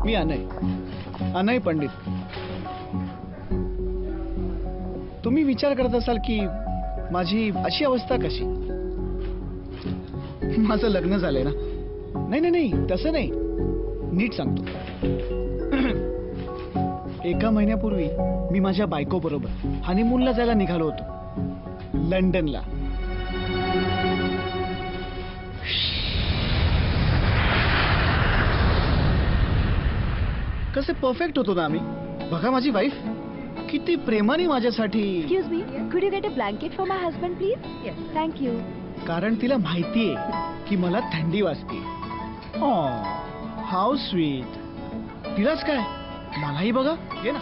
मी अनय पंडित. तुम्ही विचार करत असाल की माझी अशी अवस्था कशी. माझं लग्न झालंय ना. नाही नाही नाही तसं नाही, नीट सांगतो. 1 महिन्यापूर्वी मी माझ्या बायको बरोबर हनीमूनला जायला निघालो होतो लंडनला. कसे परफेक्ट होतो ना आम्ही. बघा माझी वाईफ किती प्रेमाने माझ्यासाठी. Excuse me, could you get a blanket for my husband, please? Yes. Thank you. कारण तिला माहितीये की मला थंडी वाजते. How sweet. तिलाच काय मलाही बघा. घे ना.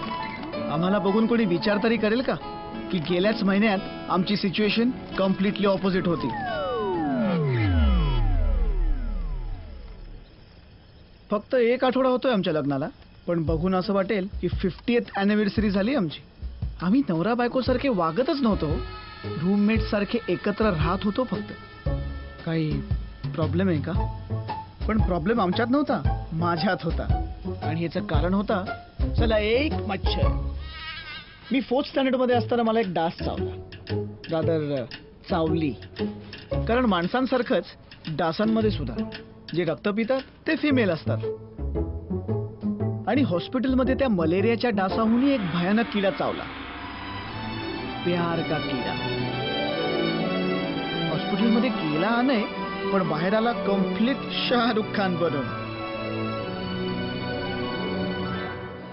आम्हाला बघून कोणी विचार तरी करेल का की गेल्याच महिन्यात आमची सिच्युएशन कम्प्लिटली ऑपोजिट होती. फक्त 1 आठवडा होतोय आमच्या लग्नाला, पण बघून असं वाटेल की 50th अॅनिव्हर्सरी झाली आमची. आम्ही नवरा बायको सारखे वागतच नव्हतो. रूममेट सारखे एकत्र राहत होतो. फक्त काही प्रॉब्लेम आहे का. पण प्रॉब्लेम आमच्यात नव्हता, माझ्यात होता. आणि याचं कारण होता चला एक मच्छर. मी 4th स्टँडर्ड मध्ये असताना मला एक डास चावला. रादर चावली. कारण माणसांसारखंच डासांमध्ये सुद्धा जे रक्त पितात ते फिमेल असतात. आणि हॉस्पिटलमध्ये त्या मलेरियाच्या डासाहूनही एक भयानक किडा चावला. प्यार का किडा. हॉस्पिटलमध्ये गेला अनय, पण बाहेर आला कम्प्लीट शाहरुख खान बनून.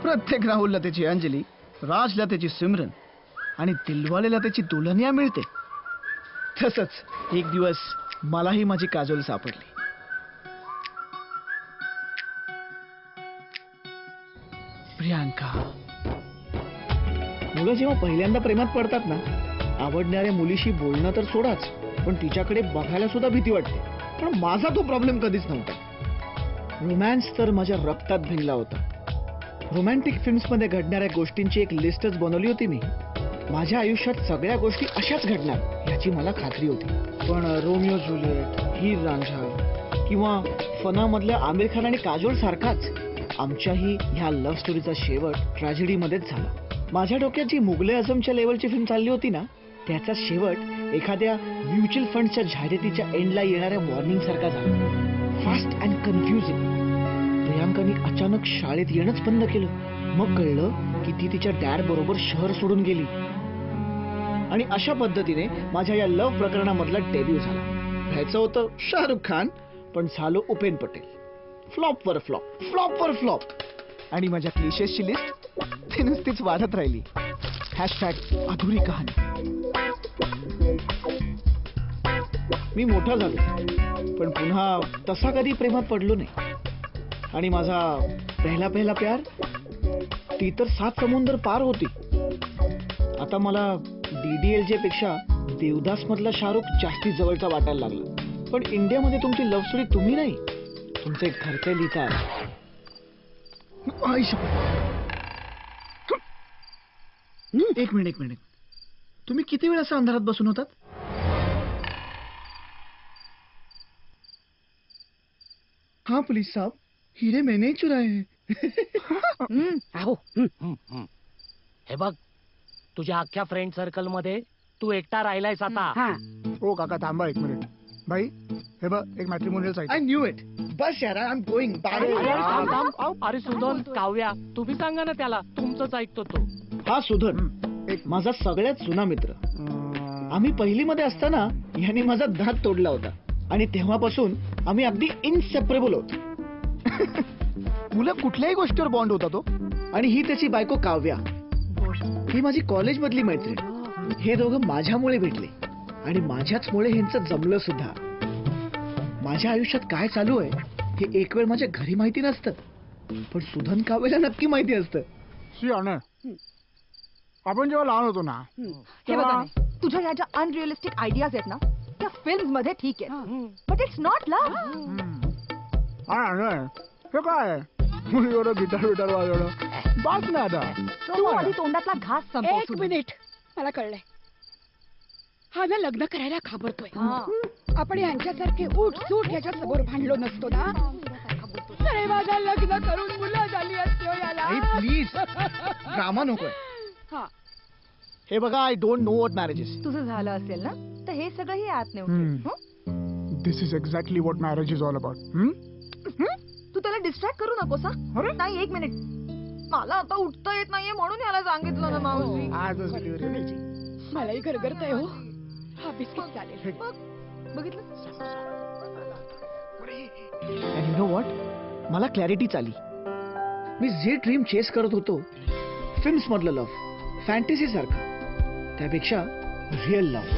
प्रत्येक राहुलला त्याची अंजली, राजला त्याची सिमरन आणि दिलवालेला त्याची दुल्हनिया मिळते. तसंच एक दिवस मलाही माझी काजोल सापडली. प्रियांका. मुलं जेव्हा पहिल्यांदा प्रेमात पडतात ना, आवडणाऱ्या मुलीशी बोलणं तर सोडाच, पण तिच्याकडे बघायला सुद्धा भीती वाटते. पण माझा तो प्रॉब्लेम कधीच नव्हता. रोमॅन्स तर माझ्या रक्तात भिनला होता. रोमॅन्टिक फिल्म्समध्ये घडणाऱ्या गोष्टींची एक लिस्टच बनवली होती मी. माझ्या आयुष्यात सगळ्या गोष्टी अशाच घडणार याची मला खात्री होती. पण रोमिओ जुलिएट, हीर रांझा किंवा फनामधल्या आमिर खान आणि काजोल सारखाच आमच्याही ह्या लव्ह स्टोरीचा शेवट ट्रॅजेडीमध्येच झाला. माझ्या डोक्यात जी मुगले आझमच्या लेवलची फिल्म चालली होती ना, त्याचा शेवट एखाद्या म्युच्युअल फंडच्या जाहिरातीच्या एंडला येणाऱ्या वॉर्निंग सारखा झाला. Fast and confusing. प्रियांकाने अचानक शाळेत येणंच बंद केलं. मग कळलं की ती तिच्या डॅड बरोबर शहर सोडून गेली. आणि अशा पद्धतीने माझ्या या लव्ह प्रकरणामधला डेब्यू झाला. व्हायचं होतं शाहरुख खान, पण झालो उपेन पटेल. फ्लॉप वर फ्लॉप, फ्लॉप वर फ्लॉप. आणि माझ्या क्लिशेसची लिस्ट ती नुसतीच वाढत राहिली. #अधुरी कहाणी. मी मोठा झालो, पण पुन्हा तसा कधी प्रेमात पडलो नाही. आणि माझा पहिला प्यार ती तर 7 समुंदर पार होती. आता मला DDLJ पेक्षा देवदास मधला शाहरुख जास्ती जवळचा वाटायला लागला. पण इंडियामध्ये तुमची लव्ह स्टोरी तुम्ही नाही, तुमचे घरचे लिहितात. एक मिनिट. तुम्ही किती वेळ असं अंधारात बसून होतात. हाँ पुलिस साहब, हिरे मैंने चुराए हैं. आहो. हे बघ, तुझ्या अख्ख्या फ्रेंड सर्कल मध्ये तू एकटा राहिलायस आता. ओ काका थांबा 1 मिनिट. भाई हे बघ, एक matrimonial site. I knew it. बस यार, आय एम गोइंग. अरे सुधन, काव्या, तुम्ही सांगा ना त्याला. तुमचंच ऐकतो तो. हा सुधन, एक माझा सगळ्यात जुना मित्र. आम्ही पहिलीमध्ये असताना ह्याने माझा दात तोडला होता आणि तेव्हापासून आम्ही अगदी इनसेपरेबल होतो. मुलं कुठल्याही गोष्टीवर बॉन्ड होता तो. आणि ही त्याची बायको काव्या. ही माझी कॉलेज मधली मैत्रीण. हे दोघं माझ्यामुळे भेटले आणि माझ्याचमुळे ह्यांचं जमलं सुद्धा. माझ्या आयुष्यात काय चालू आहे हे एक वेळ माझ्या घरी माहिती नसतं, पण सुधन काव्याला नक्की माहिती असतं. आपण जेव्हा लहान होतो ना, हे बघा ना, तुझ्या या ज्या अनरिअलिस्टिक आयडियाज आहेत ना, त्या फिल्म्स मध्ये ठीक आहे, बट इट्स नॉट लव्ह. हे काय मुलीवर गिटार वाजवणं बास ना. आता तू आधी तोंडातला घास संपव. 1 मिनिट, मला कळलंय. हा ना लग्न करायला घाबरतोय. आपण यांच्यासारखे उठ सूट याच्या समोर भांडलो नसतो ना. अरे माझा लग्न करून मुलं झाली असती हो याला. आई प्लीज ड्रामा नकोय. हा. हे बघा, I don't know what marriages. तुझं झालं असेल ना तर हे सगळं ही आत हम्म. नेऊ. This is exactly what marriage is all about. तू त्याला डिस्ट्रॅक्ट करू नकोस हा. अरे नाही, 1 मिनिट. मला आता उठता येत नाहीये म्हणून याला सांगितलं ना मावशी. आजच डिलिव्हरी द्यायची. मलाही गरगरतंय हो. हा बिस्किट चालेल. बघितलं. अँड यू नो व्हॉट, मला क्लॅरिटीच आली. मी जे ड्रीम चेस करत होतो, फिल्म्स मधलं लव्ह, फॅन्टसी सारखं, त्यापेक्षा रिअल लव्ह,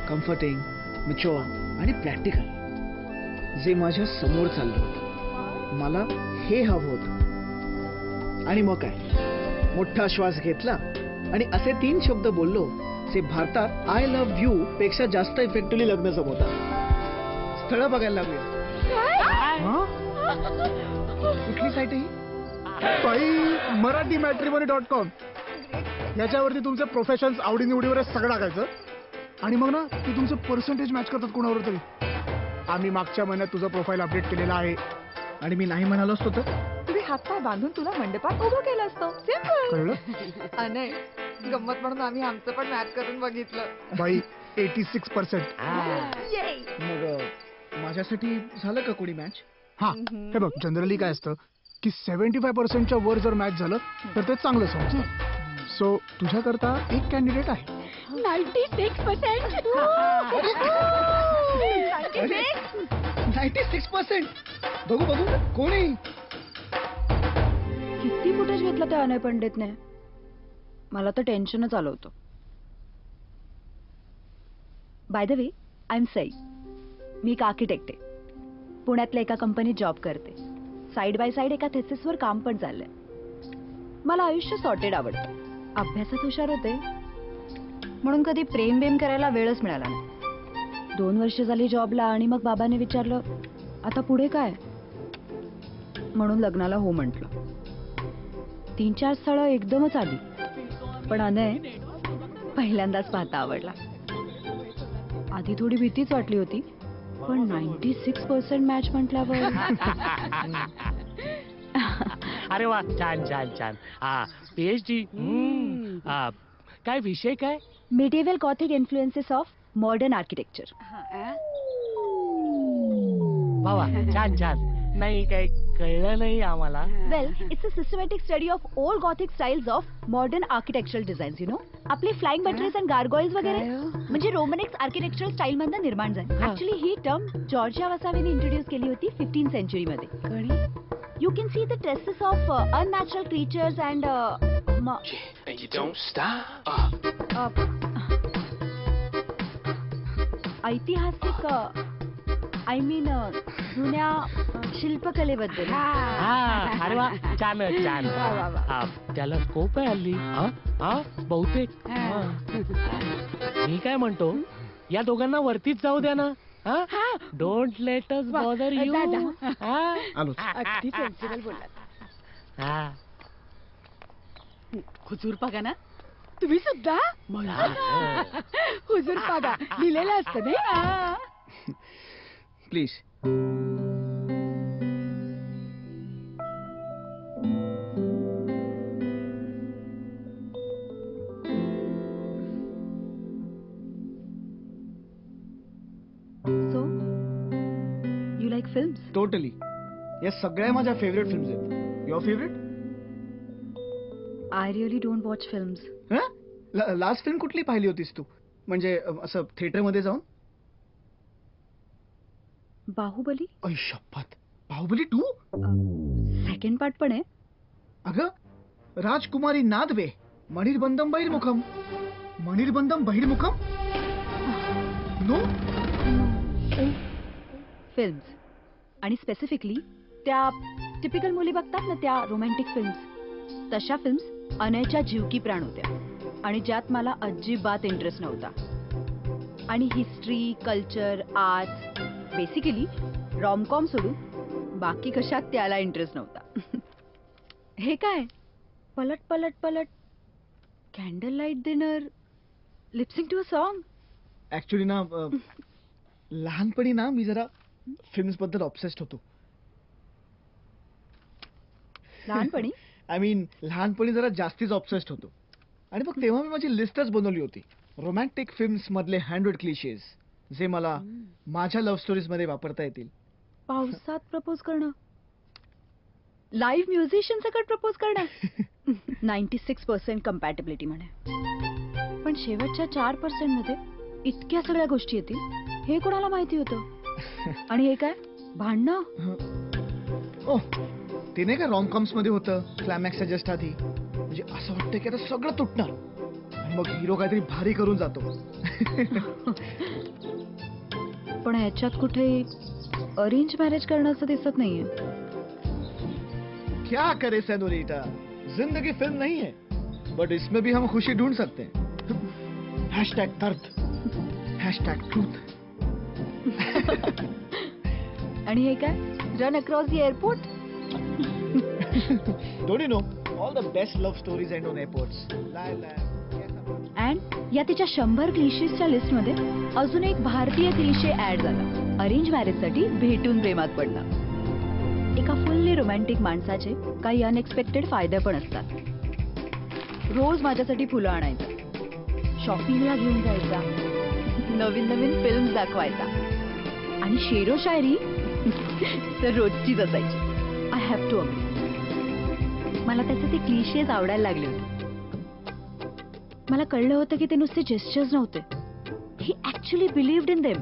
कम्फर्टिंग, मॅच्युअर आणि प्रॅक्टिकल, जे माझ्या समोर चाललं होतं. मला हे हवं होतं. आणि मग काय, मोठा श्वास घेतला आणि असे 3 शब्द बोललो जे भारतात आय लव्ह यू पेक्षा जास्त इफेक्टिव्हली लग्न जमवतात. स्थळ बघायला लागूया. कुठली साईट ही? बाई, मराठी matrimony.com. याच्यावरती तुमचे प्रोफेशन्स, आवडीनिवडीवर सगळं टाकायचं आणि मग ना ती तुमचे पर्सेंटेज मॅच करतात कोणावर तरी. आम्ही मागच्या महिन्यात तुझं प्रोफाईल अपडेट केलेलं आहे. आणि मी नाही म्हणालो असतो तर? तुम्ही हातपाय बांधून तुला मंडपात उभं केलं असतं. सिम्पल. कळलं? अनय, गंमत म्हणून आम्ही आमचं पण मॅच करून बघितलं. बाई, 86%. Yay. मग माझ्यासाठी झालं का कोणी मॅच? हा, हे बघ, जनरली काय असतं की 75%च्या वर जर मॅच झालं तर ते चांगलं समजतं. सो तुझ्याकरता एक कॅन्डिडेट आहे. 96%. 96%. बघू बघू कोण आहे? किती फुटेज घेतलं त्या अनय पंडितने. मला तर टेन्शनच आलं होतं. By the way, I am Sai. मी एक आर्किटेक्ट आहे. पुण्यातल्या एका कंपनीत जॉब करते. साईड बाय साईड एका थेसिसवर काम पण चाललंय. मला आयुष्य सॉर्टेड आवडतं. अभ्यासात हुशार होते म्हणून कधी प्रेम बेम करायला वेळच मिळाला नाही. 2 वर्ष झाली जॉबला आणि मग बाबाने विचारलं, आता पुढे काय? म्हणून लग्नाला हो म्हटलं. 3-4 स्थळं एकदमच आली, पण अनय पहिल्यांदाच पाहता आवडला. आधी थोडी भीतीच वाटली होती, पण 96% मॅच म्हटल्यावर अरे वा, छान छान छान. हा, PhD. काय विषय काय? medieval Gothic influences of modern architecture. बाबा, छान छान. नाही, काही कळलं नाही आम्हाला. Well, it's a systematic study of old Gothic styles of modern architectural designs, you know. आपले फ्लाइंग बटरेस and gargoyles वगैरे म्हणजे रोमनिक्स आर्किटेक्चरल स्टाईल मधनं निर्माण झाले. ऍक्च्युली ही टर्म जॉर्जिया वसावेने इंट्रोड्यूस केली होती 15th century मध्ये. You can see the traces of unnatural creatures and And you don't stop. ऐतिहासिक आय मीन जुन्या शिल्पकलेबद्दल. हा, अरे वा, छान छान. हा, त्याला स्कोप आहे हल्ली. बहुतेक. मी काय म्हणतो, या दोघांना वरतीच जाऊ द्या ना. Don't let us bother you. आलोच. अगदी सेन्सिबल बोललात. हुजूर पागा ना तुम्ही सुद्धा. हुजूर पागा लिहिलेलं असतं नाही. Please. So you like films? Totally. या सगळ्या माझ्या फेवरेट फिल्म्स आहेत. Your favourite? I really don't watch films. Last film कुठली पाहिली होतीस तू? म्हणजे असं थिएटर मध्ये जाऊन? बाहुबली. ऐ शपथ, बाहुबली 2? सेकंड पार्ट पण आहे. अगं, राजकुमारी नादवे, मणिर्बंधम बहिर्मुखम. मणिर्बंधम बहिर्मुखम? नो. फिल्म्स आणि स्पेसिफिकली त्या टिपिकल मुली बघतात ना, त्या रोमॅन्टिक फिल्म्स, तशा फिल्म्स अनयच्या जीव की प्राण होत्या आणि ज्यात मला अजिबात इंटरेस्ट नव्हता. आणि history, culture, art, basically rom-com सोडून बाकी कशात त्याला इंटरेस्ट नव्हता. हे काय पलट पलट पलट, candle light dinner, lip syncing to a song. Actually ना, लहानपणी ना मी जरा फिल्म्स बद्दल ऑब्सेस्ड होतो. लहानपणी आय मीन लहानपणी जरा जास्तीच ऑब्सेस्ड होतो आणि मग तेव्हा मी माझी लिस्टच बनवली होती रोमॅन्टिक फिल्म्स मधले 100 क्लिशेस जे मला माझ्या लव्ह स्टोरीज मध्ये वापरता येतील. पावसात प्रपोज करणं, लाईव्ह म्युझिशियन सकट प्रपोज करणं. 96% कम्पॅटेबिलिटी म्हणे, पण शेवटच्या 4% मध्ये इतक्या सगळ्या गोष्टी येतील हे कोणाला माहिती होतं. आणि हे काय भांडणं. ओ ते नाही का रॉमकॉम्स मध्ये होतं क्लायमॅक्सच्या जस्ट आधी, म्हणजे असं वाटतं की आता सगळं तुटणार आणि मग हिरो काहीतरी भारी करून जातो. पण ह्याच्यात कुठे अरेंज मॅरेज करणं असं दिसत नाहीये. क्या करे सेनोरिटा, जिंदगी फिल्म नहीं है, बट इसमें भी हम खुशी ढूंढ सकते हैं. #दर्द, #ट्रूथ. आणि हे काय run across the airport. Don't you know, all the best love stories end on airports. And या तिच्या 100 क्लिशेसच्या लिस्ट मध्ये अजून एक भारतीय क्लिशे ऍड झाला. अरेंज मॅरेज साठी भेटून प्रेमात पडणं. एका फुल्ली रोमॅन्टिक माणसाचे काही अनएक्सपेक्टेड फायदे पण असतात. रोज माझ्यासाठी फुलं आणायचं, शॉपिंगला घेऊन जायचा, नवीन नवीन फिल्म दाखवायचा आणि शेरो शायरी तर रोजचीच असायची. I have to agree. मला त्याचे ते क्लिशेस आवडायला लागले होते. मला कळलं होतं की ते नुसते जेस्चर्स नव्हते, ही ऍक्च्युली बिलीव्ड इन देम.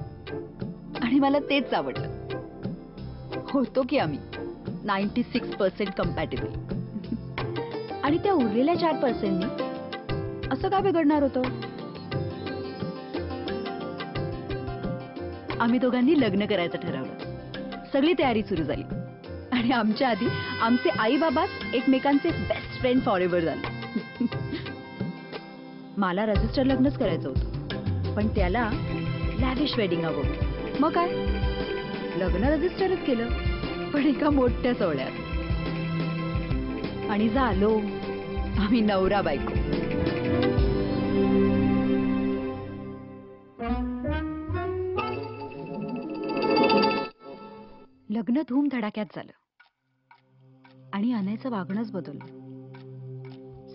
आणि मला तेच आवडलं. होतो की आम्ही 96% कम्पॅटेबल. आणि त्या उरलेल्या 4%नी असं काय बिघडणार होतं. आम्ही दोघांनी लग्न करायचं ठरवलं. सगळी तयारी सुरू झाली आणि आमच्या आधी आमचे आई बाबाच एकमेकांचे बेस्ट फ्रेंड फॉरएव्हर झाले. मला रजिस्टर लग्नच करायचं होतं, पण त्याला लॅविश वेडिंग हवं होतं. मग काय लग्न रजिस्टरच केलं, पण एका मोठ्या सोहळ्यात. आणि झालो आम्ही नवरा बायको. लग्न धूमधडाक्यात झालं आणि अनयचं वागणंच बदललं.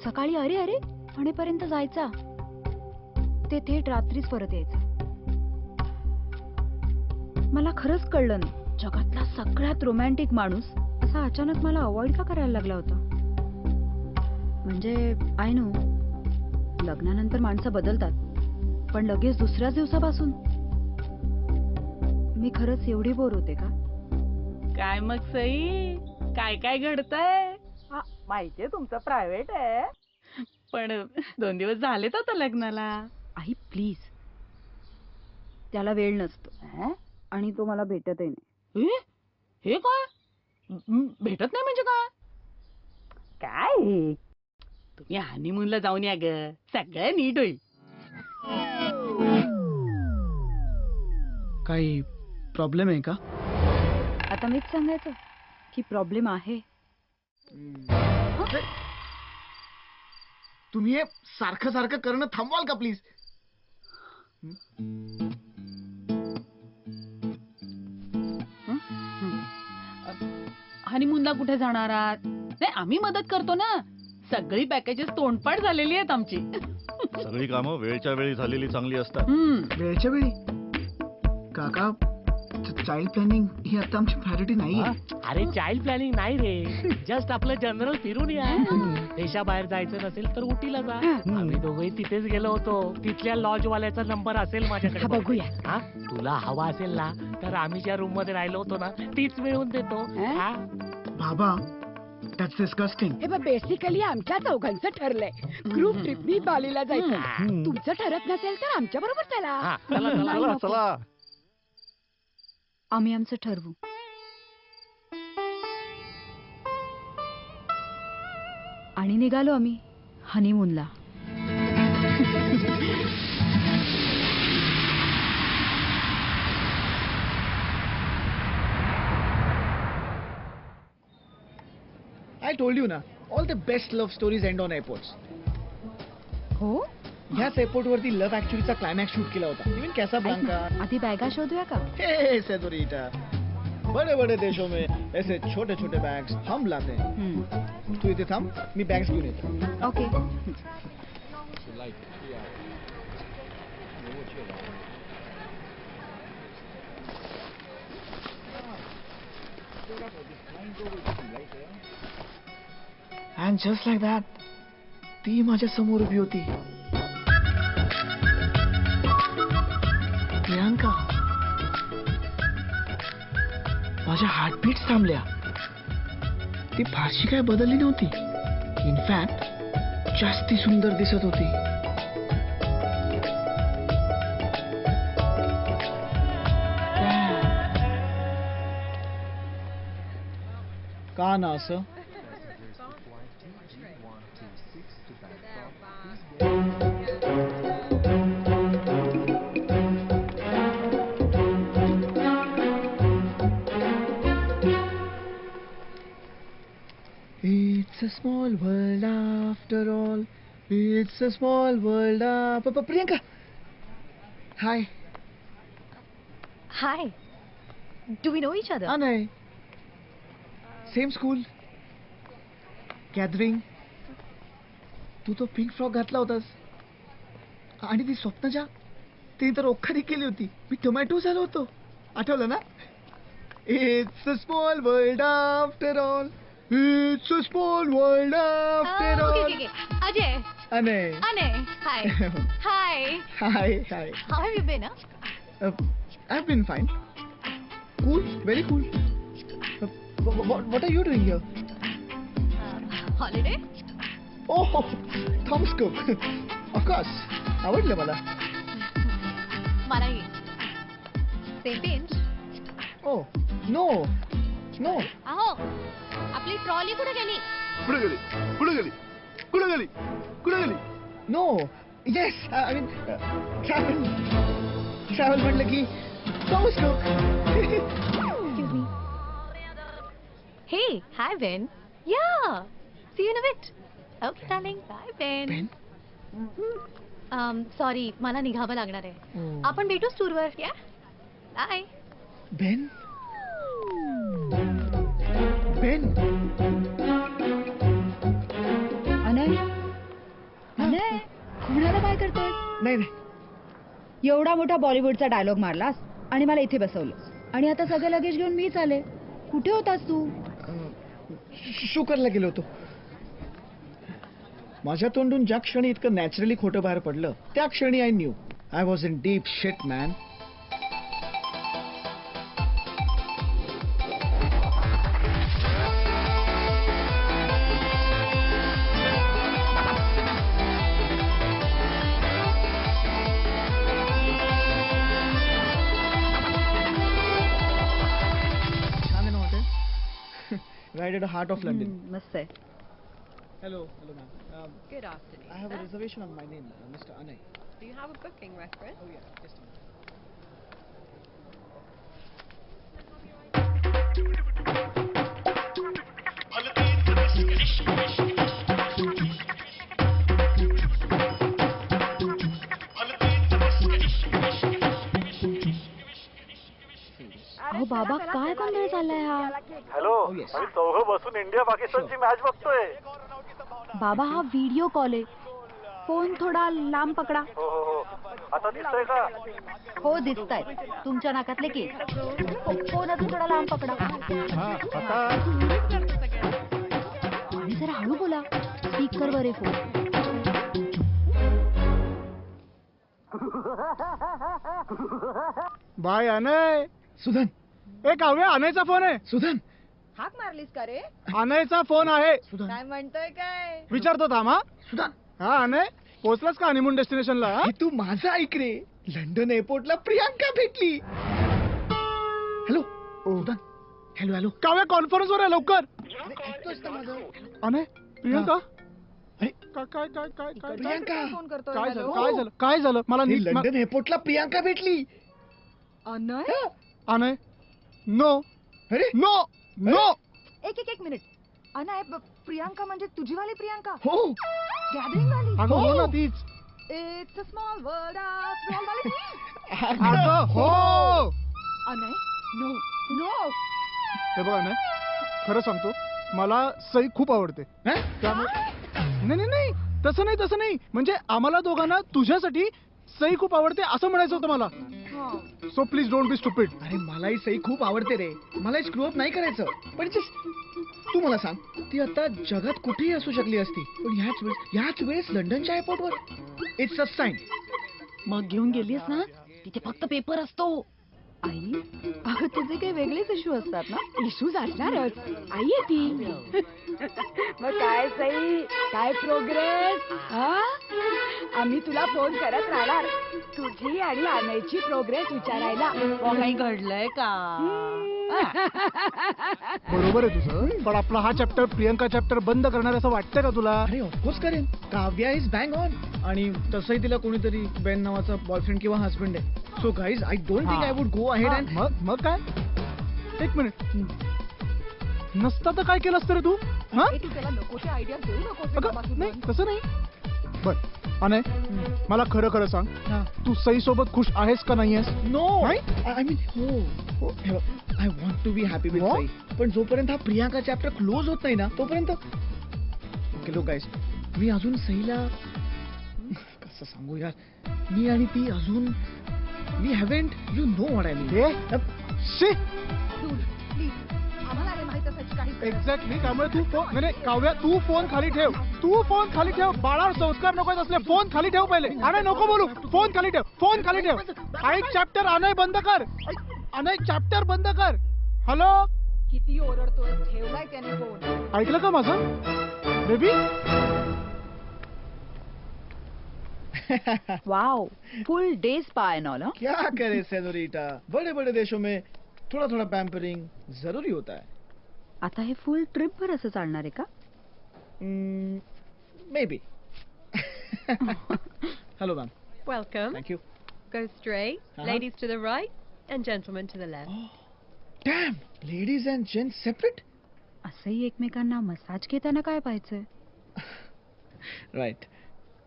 सकाळी अरे अरे म्हणेपर्यंत जायचा, ते थेट रात्रीच परत यायचं. मला खरंच कळलं नाही जगातला सगळ्यात रोमॅन्टिक माणूस असा अचानक मला अवॉइड का करायला लागला होता. म्हणजे आय नो लग्नानंतर माणसं बदलतात, पण लगेच दुसऱ्याच दिवसापासून मी खरंच एवढी बोर होते का. काय मग सई, काय काय घडतंय. माहितीये तुमचं प्रायव्हेट आहे, पण 2 दिवस झालेत आता लग्नाला. आई प्लीज, त्याला वेळ नसतो आणि तो मला भेटतही नाही. हे काय भेटत नाही म्हणजे काय. काय तुम्ही हनीमूनला जाऊन या ग, सगळं नीट होईल. काही प्रॉब्लेम आहे का. आता मीच सांगायचं की प्रॉब्लेम आहे. तुम्ही हे सारखं सारखं करणं थांबवाल का प्लीज. हनीमूनला कुठे जाणार आहात. नाही आम्ही मदत करतो ना. सगळी पॅकेजेस तोंडपाठ झालेली आहेत आमची. सगळी कामं वेळच्या वेळी झालेली चांगली असतात. वेळच्या वेळी काका, चाइल्ड प्लॅनिंग ही आता आमची प्रायोरिटी नाही. अरे चाइल्ड प्लॅनिंग नाही रे, जस्ट आपलं जनरल फिरून या. देशाबाहेर जायचं नसेल तर उटीला जा. आम्ही दोघंही तिथेच गेलो होतो. तिथल्या लॉज वाल्याचा नंबर असेल माझ्याकडे, बघूया. हा तुला हवा असेल ना तर आम्ही ज्या रूम मध्ये राहिलो होतो ना तीच मिळवून देतो. हा बाबा, दॅट्स डिस्गस्टिंग. हे बघ, बेसिकली आमच्या चौघांचं ठरलंय ग्रुप ट्रिपनी बालीला जायचं. तुमचं ठरत नसेल तर आमच्या बरोबर चला. हा, चला चला चला चला. आम्ही आमचं ठरवू. आणि निघालो आम्ही हनीमूनला. I told you ना, all the best love stories end on airports. हो, ह्याच एअरपोर्ट वरती लव्ह ऍक्च्युअलीचा क्लायमॅक्स शूट केला होता. Even Casablanca. आधी बॅगा शोधूया का. हे सेनोरिटा, बड़े बड़े देशों में ऐसे छोटे छोटे बैग्स हम लाते हैं. तू इथे थांब, मी बॅग्स घेऊन येतो. Okay. And just like that, ती माझ्या समोर उभी होती. प्रियांका. माझ्या हार्टबीट्स थांबल्या. ती फारशी काय बदलली नव्हती. इनफॅक्ट जास्ती सुंदर दिसत होती. का ना असं? It's a small world after all. It's a small world after... Priyanka! Hi. Hi. Do we know each other? नाही. Same school. गॅदरिंग. तू तो पिंक फ्रॉक घातला होतास. आणि ती स्वप्नजा, तिने तर ओखारी केली होती. मी टोमॅटो झालो होतो. आठवलं ना? It's a small world after all. It's a small world after all. Okay. Ajay. Anay. Hi. Hi. Hi. How have you been? I've been fine. Cool, very cool. What are you doing here? Holiday? Oh, Thomas Cook. Of course. आवडलं मला. मलाही. Same pinch. Oh, no. अहो, आपली trolley कुठे गेली? कुठे गेली? No. Yes, I mean, travel म्हटलं की Thomas Cook. Excuse me. Hey, hi Ben. Yeah. See you in a bit. Okay, darling. Bye Ben. Ben? Sorry, मला निघावं लागणार आहे. Oh. आपण भेटूच टूरवर. या. बाय. Ben? Ben? अनय. कुणाला काय करतोय? नाही. एवढा मोठा बॉलिवूडचा डायलॉग मारलास आणि मला इथे बसवलं. आणि आता सगळं लगेज घेऊन मीच आले. कुठे होतास तू? शुकरला गेलो होतो. माझ्या तोंडून ज्या क्षणी इतकं नॅचरली खोटं बाहेर पडलं, त्या क्षणी I new I was in deep shit man. Right at the heart of London. मस्त आहे. Hello, ma'am. Good afternoon. I have a reservation on my name, Mr. Anay. Do you have a booking reference? Oh yeah, just a minute. अहो बाबा, काय गोंधळ चाललाय हा? Hello, Oh, yes. आम्ही चौघं बसून इंडिया पाकिस्तानची मॅच बघतोय. बाबा, हा व्हिडिओ कॉल आहे. फोन थोडा लांब पकडा. हो. आता दिसतंय का? हो, दिसताय. तुमच्या नाकातले केस. फोन अजून थोडा लांब पकडा. आता आणि जरा हळू बोला. स्पीकर वर आहे फोन. बाय अनय. सुधन. ए काव्या, अनयचा फोन आहे. सुधन. हाक मारलीस का रे? अनयचा फोन आहे. सुधन. काय म्हणतोय काय? विचारतो थांब. हा सुधन. हा अनय, पोहोचलास का हनीमून डेस्टिनेशनला? हे तू माझं ऐक रे. लंडन एअरपोर्टला प्रियांका भेटली. Hello. Sudhan. Hello. Kavya conference वर आहे, लवकर. ऐकतोस ना माझं? अनय, प्रियंका. अरे, काय प्रियांका. फोन करतोय. काय झालं? हॅलो? काय झालं? मला हे नीट लंडन एअरपोर्टला प्रियांका भेटली. अनय? अनय, नो. अरे एक मिनिट. अनय, प्रियांका म्हणजे तुझीवाली प्रियांका? हो. गॅदरिंग वाली? अगं हो ना, तीच. It's a small world after all वाली ती? अगं हो. अनय, नो. हे बघा ना, खरं सांगतो, मला सई खूप आवडते. हं? त्यामुळे नाही, तसं नाही, म्हणजे आम्हाला दोघांना तुझ्यासाठी सई खूप आवडते असं म्हणायचं होतं मला. So please don't be stupid. अरे मलाही सई खूप आवडते रे, मला स्क्रू अप नाही करायचं. पण तू मला सांग, ती आता जगात कुठेही असू शकली असती, पण ह्याच वेळेस लंडनच्या एअरपोर्टवर. It's a sign. मग घेऊन गेलीस ना, तिथे फक्त पेपर असतो. आई, अगं तुझे काही वेगळेच इश्यू असतात ना. इश्यूज असणारच. आई आहे ती. मग काय सई, काय प्रोग्रेस? आम्ही तुला फोन करत राहणार, तुझी आणि अनयची प्रोग्रेस विचारायला. काही घडलंय का? बरोबर आहे तुझं, पण आपला हा चॅप्टर प्रियंका चॅप्टर बंद करणार असं वाटतंय का तुला? अरे ऑफकोर्स करेन. काव्या इज बँग ऑन, आणि तसंही तिला कोणीतरी बेन नावाचा बॉयफ्रेंड किंवा हस्बंड आहे. So guys, I don't think I would go ahead and. मग काय, एक मिनिट, नसता तर काय केलं असतं रे तू? हा, तू त्याला नको ते आयडिया देऊ नकोस. अगं नाही, तसं नाही. बर अनय, मला खरं खरं सांग, तू सई सोबत खुश आहेस का नाही आहेस? नो, नाही? I mean I want to be happy with What? Sai, पण जोपर्यंत हा प्रियांका चॅप्टर क्लोज होत नाही ना, तोपर्यंत. ओके लो गाईज, मी अजून सईला कसं सांगू यार, मी आणि ती अजून we haven't, you know what I mean. शी, प्लीज, आम्हाला नाही माहित असायची काही गरज. एक्झॅक्टली. त्यामुळे तू फोन, नाही काव्या, तू फोन खाली ठेव. तू फोन खाली ठेव. बाळावर संस्कार नको असले. फोन खाली ठेव पहिले. अनय नको बोलू. फोन खाली ठेव. फोन खाली ठेव. ऐक चॅप्टर, अनय बंद कर. अनय चॅप्टर बंद कर. हॅलो, किती ओरडतोय, ठेवलाय त्याने फोन. ऐकलं का माझं बेबी? वाव, फुल डे स्पा एंड ऑल. क्या करे सेनोरिटा, बड़े बड़े देशों में थोड़ा थोड़ा पैम्परिंग जरूरी होता है. आता हे फुल ट्रिप भर असं चालणार आहे का? May be. Hello ma'am. Welcome. Thank you. Go straight. Uh-huh. Ladies to the right and gentlemen to the left. Dam, ladies and gents separate. असंही एकमेकांना मसाज घेताना काय पाहायचंय? राईट.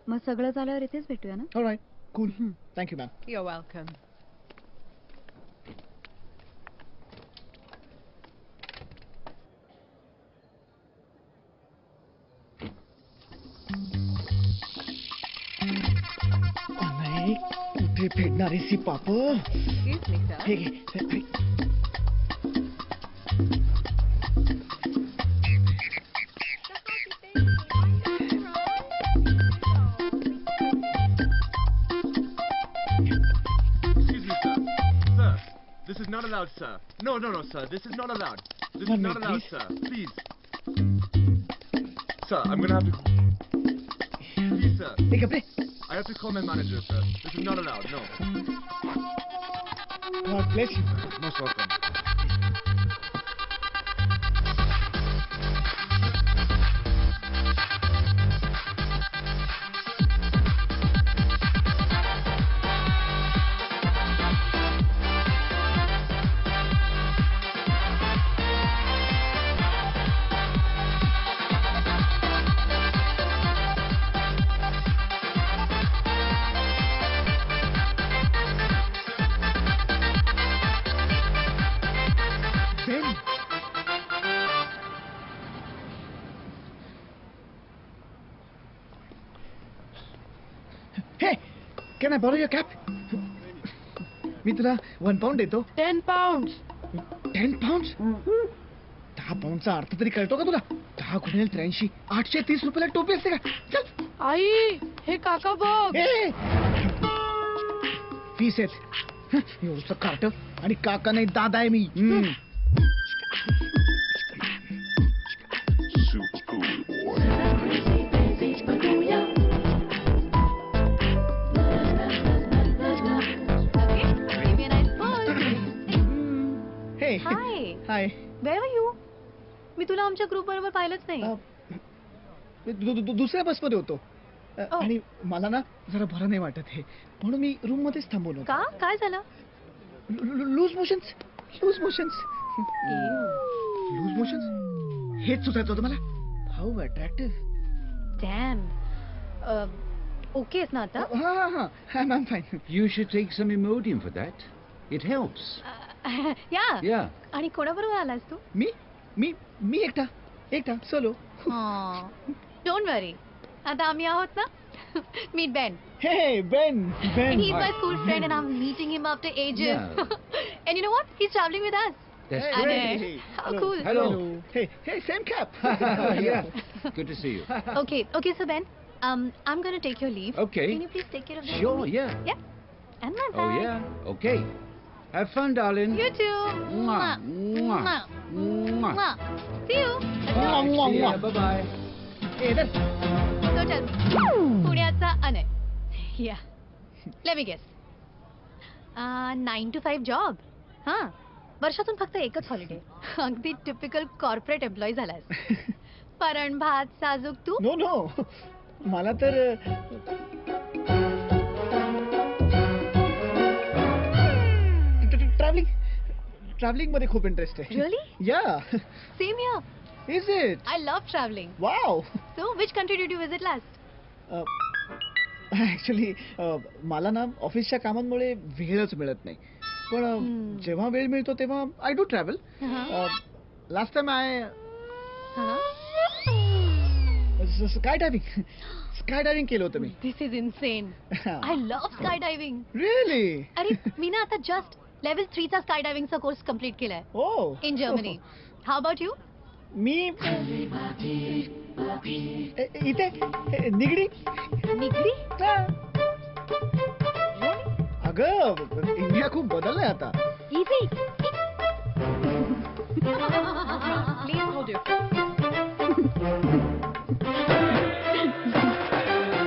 मग सगळं झाल्यावर इथेच भेटूया ना. All right, cool. Thank you ma'am. You're welcome. नाही, कुठे फेडणारी सी पाप. Excuse me, sir. हे घे. हे. Excuse me, sir. Sir, this is not allowed, sir. No, sir. This is not allowed. This One is not minute, allowed, please. sir. Please. Sir, I'm gonna have to... Please, sir. हे कपडे. I have to call my manager, sir. This is not allowed, no. God bless you. Most welcome. Ben. Hey, can I borrow your cap? मी तुला 1 pound देतो. 10 pounds. 10 pounds? 10 poundचा अर्थ तरी कळतो का तुला? 10 गुणिले 83, 830 रुपयाला टोपी असते का? चल. आई, हे काका बघ. ए! फीस आहेत. एवढंच कार्ट, आणि काका नाही दादा आहे मी. Hey hi, hi. Where are you? मी तुला आमच्या ग्रुप बरोबर पाहिलंच नाही. दुसऱ्या बसमध्ये होतो. आणि मला ना जरा बरं नाही वाटत हे, म्हणून मी रूम मध्येच थांबवलो. का? काय झालं? Loose motions. Loose motions. Loose motions हेच सुचायचं होतं मला. How attractive. डॅम. ओकेस ना आता? हा हा हा, I am fine. You should take some Imodium for that. It helps. या या आणि कोणाबरोबर आलास तू? मी मी मी एकटा एकटा सोलो. डोंट वरी, आता आम्ही आहोत ना. मीट बेन. हे बेन बेन. He's my school friend and I'm meeting him after ages. Yeah. And you know what? He's traveling with us. That's And, great. how cool. Hello. Hey hey same cap. Yeah. Good to see you. Okay, so Ben, I'm gonna take your leave. Okay. Can you please take care of this? Sure, yeah. Yeah. And my Oh bag. yeah. Okay. Have fun, darling. You too. Mwah. Mwah. Mwah. Mwah. See you. Mwah, mwah, See ya. mwah. Bye-bye. Hey, इधर. So tell me, पुण्याचा Anay. Yeah. Let me guess. 9 to 5 job. हां. वर्षातून फक्त एकच holiday. अगदी typical corporate employee झालास. परण भात साजूक तू. नो नो मला तर ट्रॅव्हलिंग मध्ये खूप इंटरेस्ट आहे. Really? या Same here. Is it. I love traveling. Wow. So which country did you visit last? Actually मला ना ऑफिसच्या कामांमुळे वेळच मिळत नाही, पण जेव्हा वेळ मिळतो तेव्हा I do travel. Last time I sky diving केलं होतं मी. This is insane. I love skydiving. Really? अरे मी ना आता जस्ट लेवल 3 चा स्कायडायव्हिंगचा कोर्स कंप्लीट केलाय ओ in Germany. How about you? मी इथे निगडी. निगडी? अगं इंडिया खूप बदललाय आता. Easy. Please hold your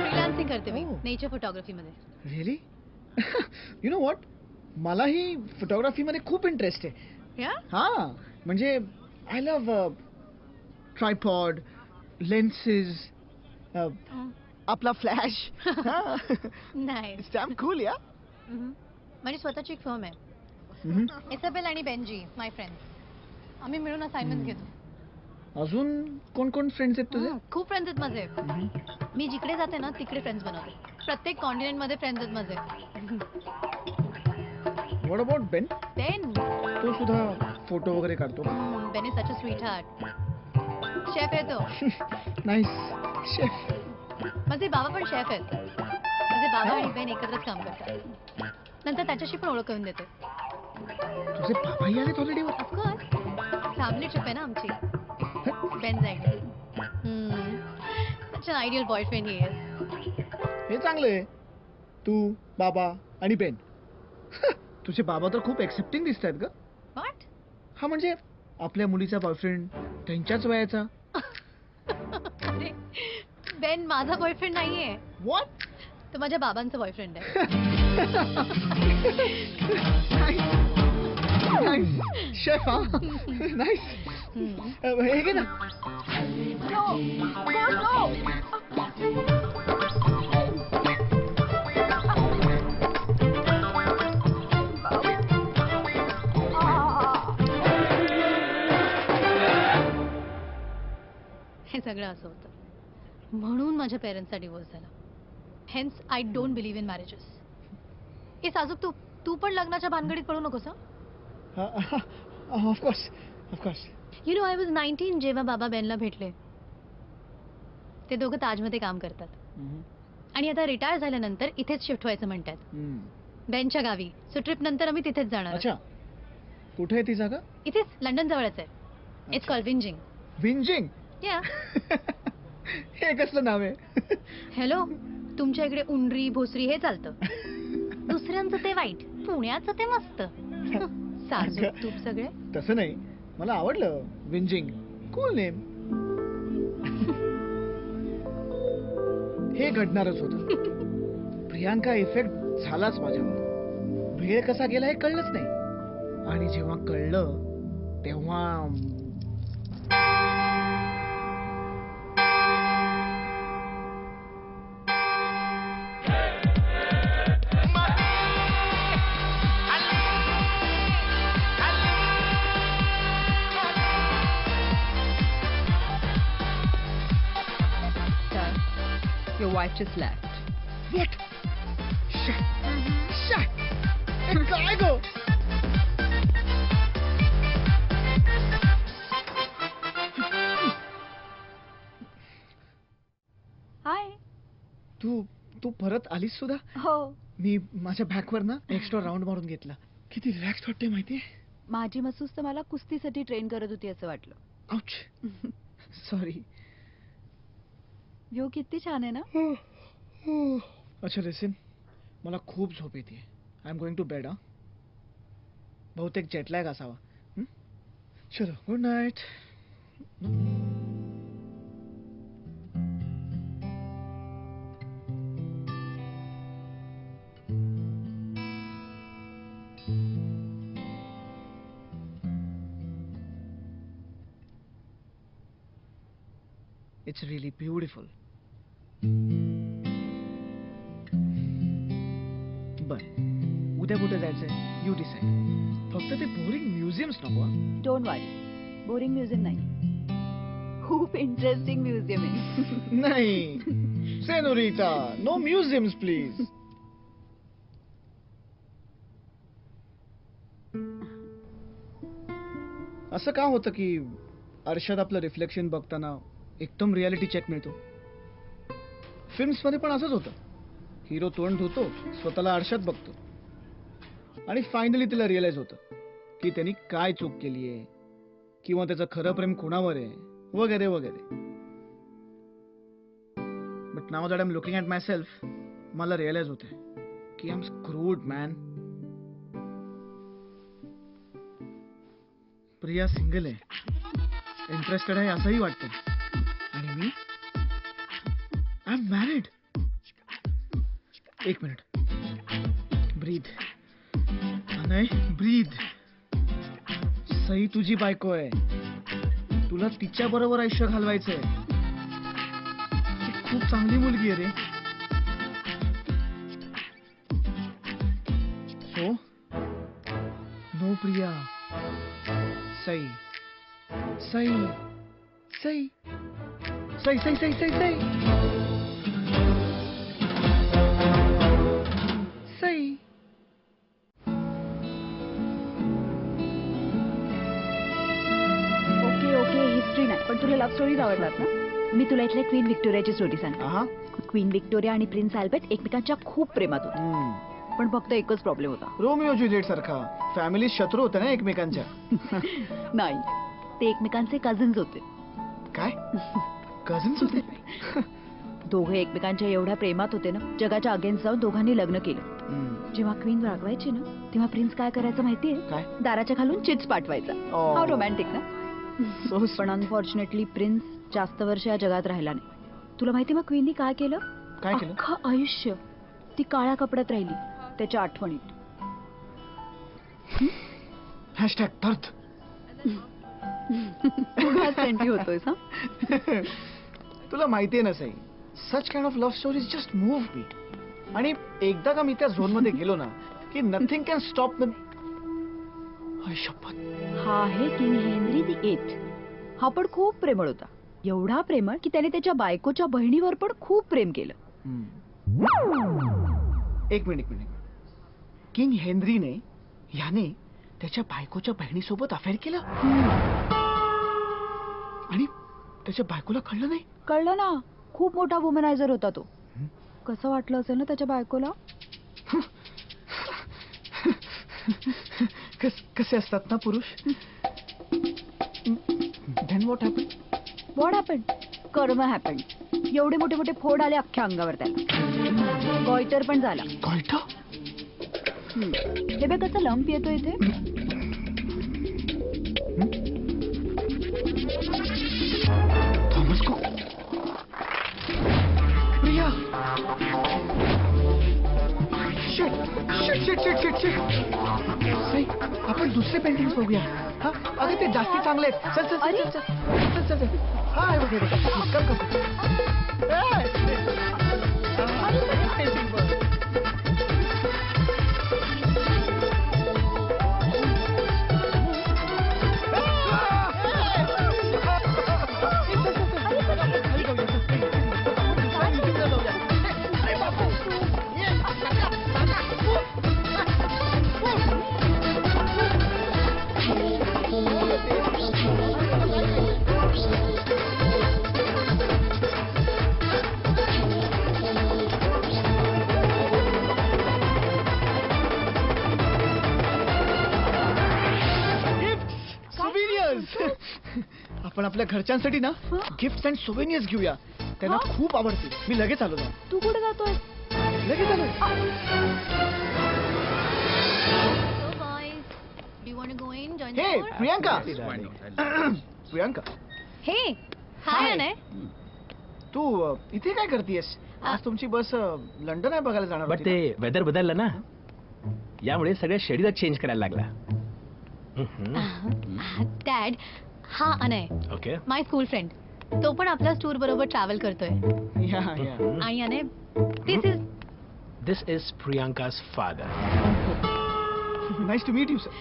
freelancing करते मी नेचर फोटोग्राफी मध्ये. रिअली? यु नो व्हॉट, मलाही फोटोग्राफी मध्ये खूप इंटरेस्ट आहे. या? हा म्हणजे आय लव्ह ट्रायपॉड, लेन्सेस, आपला फ्लॅश. नाही. Stamp cool yeah. माझी स्वतःची एक फर्म आहे. इसाबेल आणि बेंजी माय फ्रेंड्स. आम्ही मिळून असाइनमेंट घेतो. अजून कोण कोण फ्रेंड्स आहेत तुझे? खूप फ्रेंड्स आहेत माझे. मी जिकडे जाते ना तिकडे फ्रेंड्स बनवते. प्रत्येक कॉन्टिनेंट मध्ये फ्रेंड्स आहेत माझे. What about Ben? बेन? तो सुद्धा फोटो वगैरे काढतो. Ben is such a sweet heart. Chef आहे तो. Nice chef. माझे बाबा पण शेफ आहेत. माझे बाबा आणि बेन एकत्रच काम करतात. नंतर त्याच्याशी पण ओळख करून देते. तुझे बाबाही आलेत हॉलिडेवर? ऑफकोर्स. फॅमिली ट्रिप आहे ना आमची. बेन जाईल. Such an ideal boyfriend he is. हे चांगलं आहे. तू, बाबा आणि बेन. तुझे बाबा तर खूप एक्सेप्टिंग दिसत आहेत ग. व्हॉट? हा म्हणजे आपल्या मुलीचा बॉयफ्रेंड त्यांच्याच वयाचा. अरे बेन माझा बॉयफ्रेंड नाहीये. व्हॉट? तो माझ्या बाबांचा बॉयफ्रेंड आहे. शेफ हा. नाईस. हे घे ना. हे सगळं असं होतं म्हणून माझ्या पेरेंट्सचा डिवोर्स झाला. Hence I don't believe in marriages. हे साजूक तू पण लग्नाच्या भानगडीत पडू नकोस. Of course of course. You know I was 19 जेव्हा बाबा बेनला भेटले. ते दोघं ताजमध्ये काम करतात आणि आता रिटायर झाल्यानंतर इथेच शिफ्ट व्हायचं म्हणतात. बेनच्या गावी. सो ट्रिप नंतर आम्ही तिथेच जाणार. अच्छा, कुठे आहे ती जागा? इथेच लंडन जवळच आहे. इट्स कॉल्ड विंजिंग. विंजिंग? या. हे कसलं नाव आहे? हॅलो, तुमच्या इकडे उंडरी भोसरी हे चालतं. दुसऱ्यांचं ते वाईट, पुण्याचं ते मस्त. साजूक तूप सगळे. तसं नाही, मला आवडलं विंजिंग. Cool name. हे घडणारच होतं. प्रियांका इफेक्ट झालाच माझ्यावर. वेळ कसा गेला हे कळलंच नाही आणि जेव्हा कळलं तेव्हा Your wife just left. What? Shit. Shit. काय गो? तू तू परत आलीस सुद्धा. हो. मी माझ्या बॅकवर ना एक्स्ट्रा राऊंड मारून घेतला. किती रिलॅक्स वाटते माहितीये. माझी मसूस तर मला कुस्तीसाठी ट्रेन करत होती असं वाटलं. आउच. सॉरी. व्ह्यू किती छान आहे ना. अच्छा लिसन, मला खूप झोप येते. I am going to bed. बहुतेक जेटलॅग असावा. चलो good night. It's really beautiful. बर, उद्या कुठे जायचंय? You decide. फक्त ते बोरिंग म्युझियम्स नको. डोंट वरी, बोरिंग म्युझियम नाही, खूप इंटरेस्टिंग म्युझियम आहे. नाही सेनोरिटा, नो म्युझियम्स प्लीज. असं का होतं की आरशात आपलं रिफ्लेक्शन बघताना एकदम रियालिटी चेक मिळतो? फिल्म्स मध्ये पण असंच होतं. हिरो तोंड धुतो, स्वतःला आरशात बघतो आणि फायनली तिला रिअलाइज होतं की त्यांनी काय चूक केली आहे किंवा त्याचं खरं प्रेम कोणावर आहे वगैरे वगैरे. But now that I am looking at myself, मला रिअलाइज होतंय की I am screwed man. Priya single आहे, इंटरेस्टेड आहे असंही वाटतंय. आणि मी आय एम मॅरिड. एक मिनिट. ब्रीथ. नाही ब्रीथ. सई तुझी बायको आहे. तुला तिच्या बरोबर आयुष्य घालवायचंय. ती खूप चांगली मुलगी आहे रे. So no Priya. Sai Sai Sai Sai Sai Sai Sai Sai Sai. Okay okay, history नाही, पण तुला लव्ह स्टोरीज आवडतात ना. मी तुला इथल्या क्वीन व्हिक्टोरियाची स्टोरी सांग. क्वीन व्हिक्टोरिया आणि प्रिन्स अल्बर्ट एकमेकांच्या खूप प्रेमात होते, पण फक्त एकच प्रॉब्लेम होता. रोमिओ ज्युलिएट सारखा. फॅमिली शत्रू होते ना एकमेकांच्या. नाही, ते एकमेकांचे कझन्स होते. काय? कझन्स होते? दोघे एकमेकांच्या एवढ्या प्रेमात होते ना, जगाच्या अगेन्स्ट जाऊन दोघांनी लग्न केलं. जेव्हा क्वीन रागवायची ना, तेव्हा प्रिन्स काय करायचं माहितीये? काय? दाराच्या खालून चिट्स पाठवायचा. हा रोमॅन्टिक ना. पण अनफॉर्च्युनेटली प्रिन्स जास्त वर्ष या जगात राहिला नाही. तुला माहिती मग क्वीननी काय केलं? काय केलं? अख्खं आयुष्य ती काळ्या कपड्यात राहिली, त्याच्या आठवणीत. हॅशटॅग दर्द. होतोयस हा. तुला माहितीये ना Sai, such kind of love stories just move me. आणि एकदा का मी त्या झोन मध्ये गेलो ना की नथिंग कॅन स्टॉप मी. शपथ. हा आहे किंग हेनरी दी 8. हा पण खूप प्रेमळ होता. एवढा प्रेमळ की त्याने त्याच्या बायकोच्या बहिणीवर पण खूप प्रेम केलं. एक मिनिट. किंग हेनरीने याने त्याच्या बायकोच्या बहिणीसोबत अफेअर केलं आणि त्याच्या बायकोला कळलं नाही. कळलं ना. खूप मोठा वुमनायझर होता तो. कसं वाटलं असेल ना त्याच्या बायकोला. कसे असतात ना पुरुष. Then what happened? What happened? कर्म हॅपन. एवढे मोठे मोठे फोड आले अख्ख्या अंगावर त्याला. गॉयटर पण झाला. गॉयटर? हे बघ कसं लंप येतो इथे. Thomas cook. Priya. Shit shit shit shit shit shit. Sai, आपण दुसरे पेंटिंग्स बघूया. हा अरे ते जास्ती चांगले आहेत. चल चल चल चल चल चल. हा हे बघ आपल्या घरच्यांसाठी ना गिफ्ट अँड सोवेनियर्स घेऊया. त्यांना खूप आवडतील. मी लगेच आलो ना. तू कुठे जातोय? लगेच आलो. So boys, do you want to go in, join the हे tour? Priyanka. Priyanka, Hey, hi Hi. Anay. तू इथे काय करतेयस? आज तुमची बस लंडन आहे बघायला जाणार बट होती ते वेदर बदललं ना, यामुळे सगळ्या शेड्यूल चेंज करायला लागला. डॅड, हा अनय, ओके. माय स्कूल फ्रेंड. तो पण आपल्याच टूर बरोबर ट्रॅव्हल करतोय. ना? या. आणि Anay, this is Priyanka's father. Nice to meet you sir.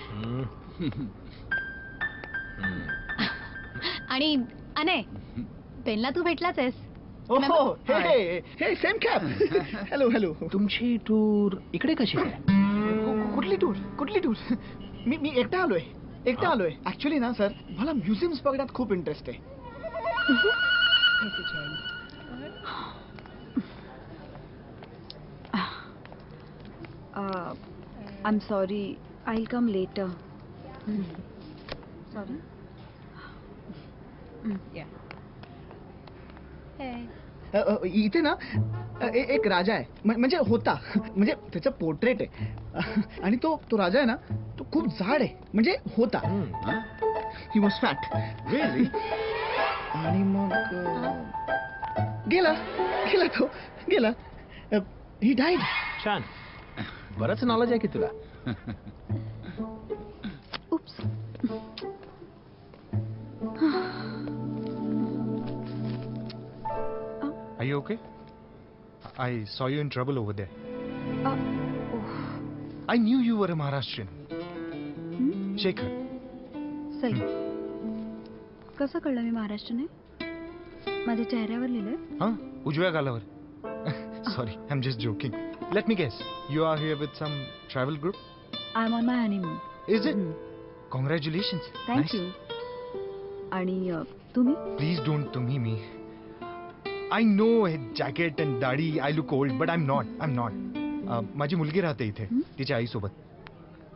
आणि अनय, बेनला तू भेटलाच आहेस. ओहो, हे सेम कॅप. Hello hello. तुमची टूर इकडे कशी काय? कुठली टूर? मी एकटा आलोय. ऍक्च्युली ना सर, मला म्युझियम्स बघण्यात खूप इंटरेस्ट आहे. I am sorry, I will come later. Sorry. इथे ना एक राजा आहे. म्हणजे होता, म्हणजे त्याचं पोर्ट्रेट आहे. आणि तो राजा आहे ना, तो खूप जाड आहे. म्हणजे होता. He was fat. रिअली? आणि मग गेला. ही डाईड. छान. बरंच नॉलेज आहे की तुला. Oops. Are you okay? I saw you in trouble over there. I knew you were a Maharashtrian. Shekhar. Sai, कसं कळलं मी महाराष्ट्राने? माझ्या चेहऱ्यावर लिहिलंय. Huh? उजव्या गालावर. Sorry, I'm just joking. Let me guess. You are here with some travel group? I am on my honeymoon. Is it? Congratulations. Thank you. आणि तुम्ही? Please don't to me. I know jacket and दाढी I look old, but I'm not. माझी मुलगी राहते इथे तिच्या आईसोबत,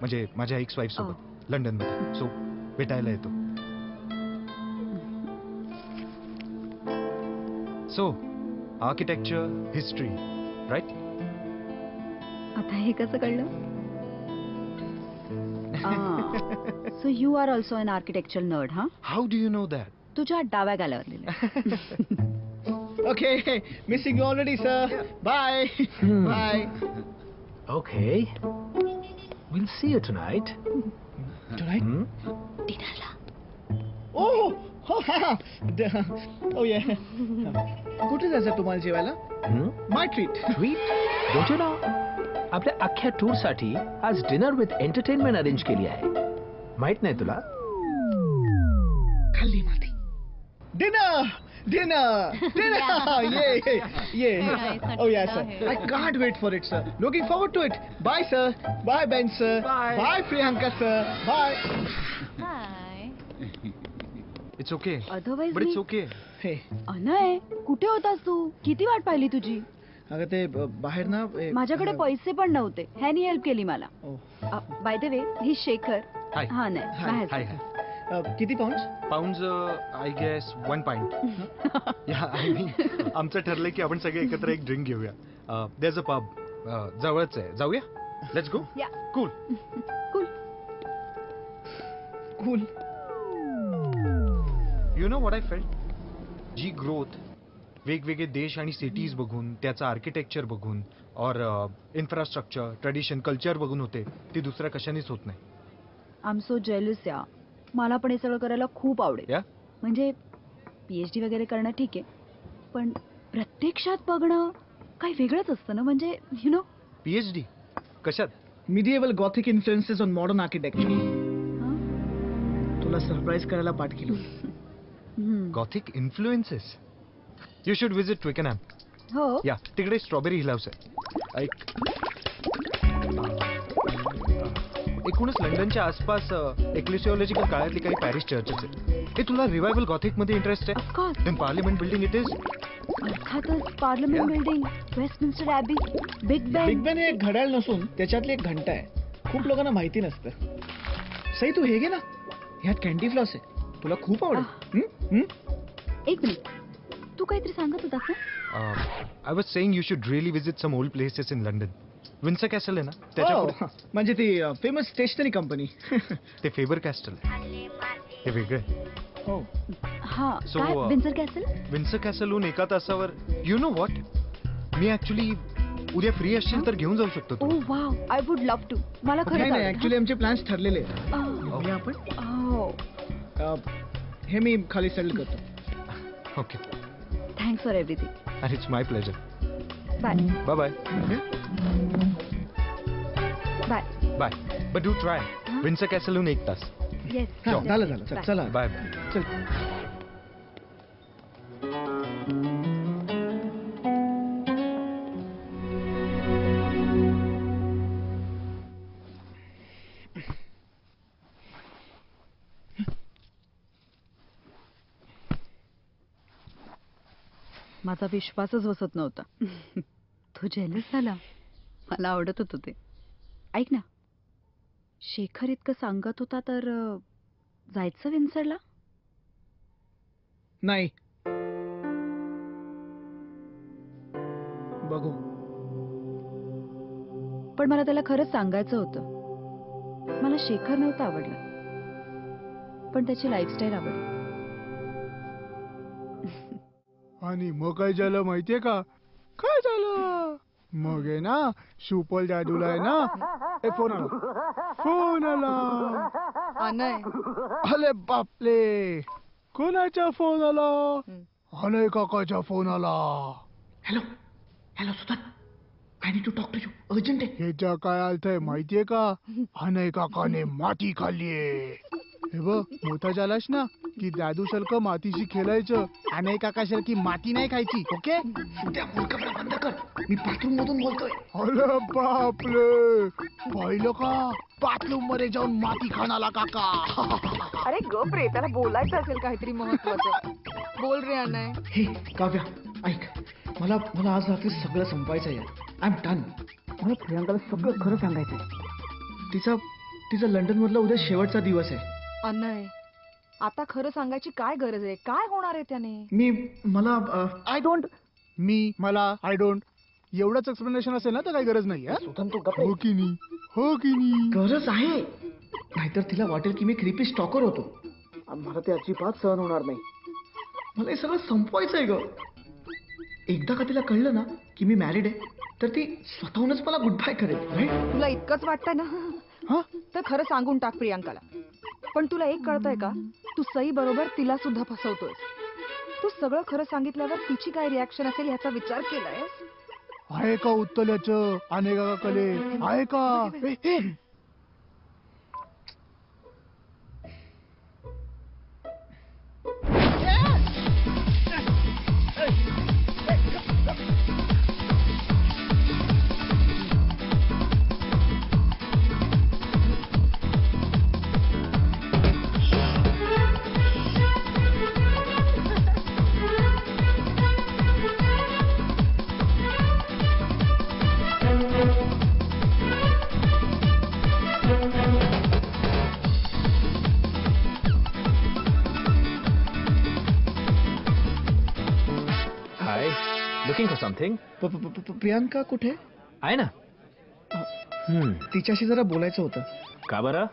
म्हणजे माझ्या एक्स वाईफ सोबत लंडन मध्ये. सो भेटायला येतो. So architecture, history, right? आता हे कसं कळलं? So you are also an architecture nerd, हा? How do you know that? तुझ्या डाव्या गालावर लिहिलंय. Okay, missing you already, sir. Bye. Bye. Okay. We'll see you tonight. Tonight? डिनरला. Oh, yeah. कुठे जायचं तुम्हाला जेवायला? My treat. Treat? Don't you know? आपल्या अख्ख्या टूर साठी आज डिनर विथ एंटरटेनमेंट अरेंज केली आहे. माहित नाही तुला? खाल्ली माती. Dinner. Yeah. Oh yeah, sir. I can't wait for it, sir. Looking forward to it. Bye, sir. Bye, Ben, sir. Bye, Priyanka, sir. Bye. High. It's okay. Otherwise But it's me- okay. Hey, Anay, कुठे होतास तू? किती वाट पाहिली तुझी? अगं ते बाहेर ना माझ्याकडे पैसे पण नव्हते. ह्यानी हेल्प केली मला. Oh. Bye the way, he Shekhar. Hi. हा नाही, Hi. बाहेर. Hi. किती pound? Pounds, I guess 1 pint. Yeah, I mean, आमचं ठरलंय की आपण सगळे एकत्र एक ड्रिंक घेऊया. There's a pub. जवळच आहे. जाऊया? Let's go. Yeah. Cool. Cool. You know what I felt? जी ग्रोथ वेगवेगळे देश आणि सिटीज बघून, त्याचं आर्किटेक्चर बघून, और इन्फ्रास्ट्रक्चर, ट्रेडिशन, कल्चर बघून होते, ती दुसऱ्या कशानेच होत नाही. आय एम सो जेलस या. मला पण हे सगळं करायला खूप आवडेल. या? म्हणजे PhD वगैरे करणं ठीक आहे, पण प्रत्यक्षात बघणं काही वेगळंच असतं ना. म्हणजे यु नो. PhD कशात? Medieval Gothic influences on modern architecture. तुला सरप्राईज करायला पाठ केलं. Gothic influences. You should visit Twickenham. हो. या तिकडे स्ट्रॉबेरी हिल हाऊस आहे. एकूणच लंडनच्या आसपास एक्लिसिओलॉजिकल काळातली काही पॅरिश चर्चेस आहेत. हे तुला रिवायवल गॉथिक मध्ये इंटरेस्ट आहे? Of course. Then parliament building it is. अर्थातच parliament building, Westminster Abbey, Big Big Ben. Ben हे एक घड्याळ नसून त्याच्यातली एक घंटा आहे. खूप लोकांना माहिती नसतं. सई, तू हे घे ना, ह्यात कॅन्डी फ्लॉस आहे. तुला खूप आवडेल. हं? एक मिनिट, तू काहीतरी सांगत होतास ना? I was saying you should really visit some old places in London. Windsor Castle आहे ना त्याच्या पुढे. म्हणजे ती फेमस स्टेशनरी कंपनी. ते फेबर कॅस्टल हे वेगळं आहे. हो. हा, So, काय विंचर कॅसल? विन्सर कॅसलहून एका तासावर. यू नो व्हॉट, मी ऍक्च्युली उद्या फ्री असशील तर घेऊन जाऊ शकतो ओ तू. Wow, I would love to. मला नाही खरंच नाही, आवडेल. ऍक्च्युली आमचे प्लॅन्स ठरलेले आहेत. Oh. बघूया आपण. Oh, हे मी खाली सेटल करतो. Okay, thanks for everything. अरे it's my pleasure. Bye bye bye. Bye. Bye. But do try. Windsor कॅसलहून 1 तास. येस. हा, झालं. चला बाय बाय. चल. माझा विश्वासच बसत नव्हता. तू जेलस झाला? मला आवडत होतं ते. ऐक ना, शेखर इतकं सांगत होता तर जायचं विन्सरला? नाही. बघू. पण मला त्याला खरंच सांगायचं होतं. मला शेखर नव्हतं आवडलं, पण त्याची लाईफस्टाईल आवडली. आणि मग काय झालं माहितीये का? काय झालं मग आहे ना, सुपर जादूला आहे ना, एक फोन आला. अनय अरे बापले, कोणाचा फोन आला? अनय काकाचा फोन आला. Hello Sudhan, I need to talk to you, urgent आहे. ह्याच्या काय अर्थ आहे माहितीये का? अनय काकाने माती खाल्लीये. हे बघ, मोठा झालास ना की दादू सारखं मातीशी खेळायचं. अनय काका सारखी माती नाही खायची. ओके? त्या मूर्खपणा बंद कर. मी बाथरूम मधून बोलतोय. अरे बापले, पाहिलं का? बाथरूम मध्ये जाऊन माती खाणाला काका. अरे गप रे, त्याला बोलायचं असेल काहीतरी महत्वाचं. बोल रे अनय. हे काव्या, ऐक, मला आज रात्री सगळं संपायचं आहे. I am done. मला प्रियांकाला सगळं खरं सांगायचंय. तिचा लंडन मधला उद्या शेवटचा दिवस आहे. अनय, आता खरं सांगायची काय गरज आहे? काय होणार आहे त्याने? I don't. आय डोंट एवढंच एक्सप्लेनेशन असेल ना तर काही गरज नाही. सुधन तू गप्प. हो की नाही? गरज आहे. नाहीतर तिला वाटेल की मी क्रिपी स्टॉकर होतो. मला ते अजिबात सहन होणार नाही. मला हे सगळं संपवायचंय ग. एकदा का तिला कळलं ना की मी मॅरिड आहे तर ती स्वतःहूनच मला गुड बाय करेल. राईट? तुला इतकंच वाटतंय ना, तर खरं सांगून टाक प्रियांकाला. पण तुला एक कळतंय का? तू सई बरोबर तिला सुद्धा फसवतोय. तू सगळं खरं सांगितल्यावर तिची काय रिॲक्शन असेल ह्याचा विचार केलाय? आहे का उत्तर याचं? अनय काकाकडे आहे का? Looking for something. प्रियांका कुठे आहे ना? तिच्याशी जरा बोलायचं होतं. का बरं?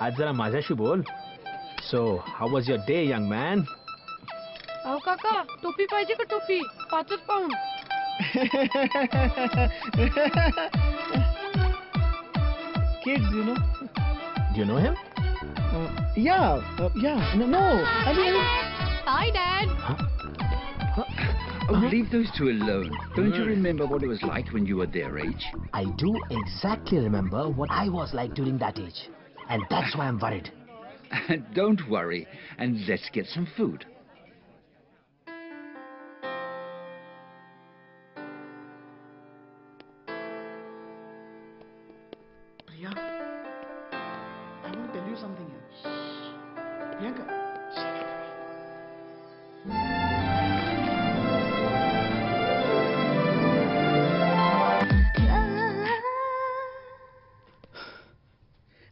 आज जरा माझ्याशी बोल. So how was your day young man? अहो काका, टोपी पाहिजे का? टोपी 5 pound. Kids, you know. Do you know him? Yeah. No. I mean. Hi, Dad. Oh, leave those two alone. Don't you remember what it was like when you were their age? I do exactly remember what I was like during that age. And that's why I'm worried. Don't worry, and let's get some food. Priya, I want to tell you something here. Shh. Priyanka.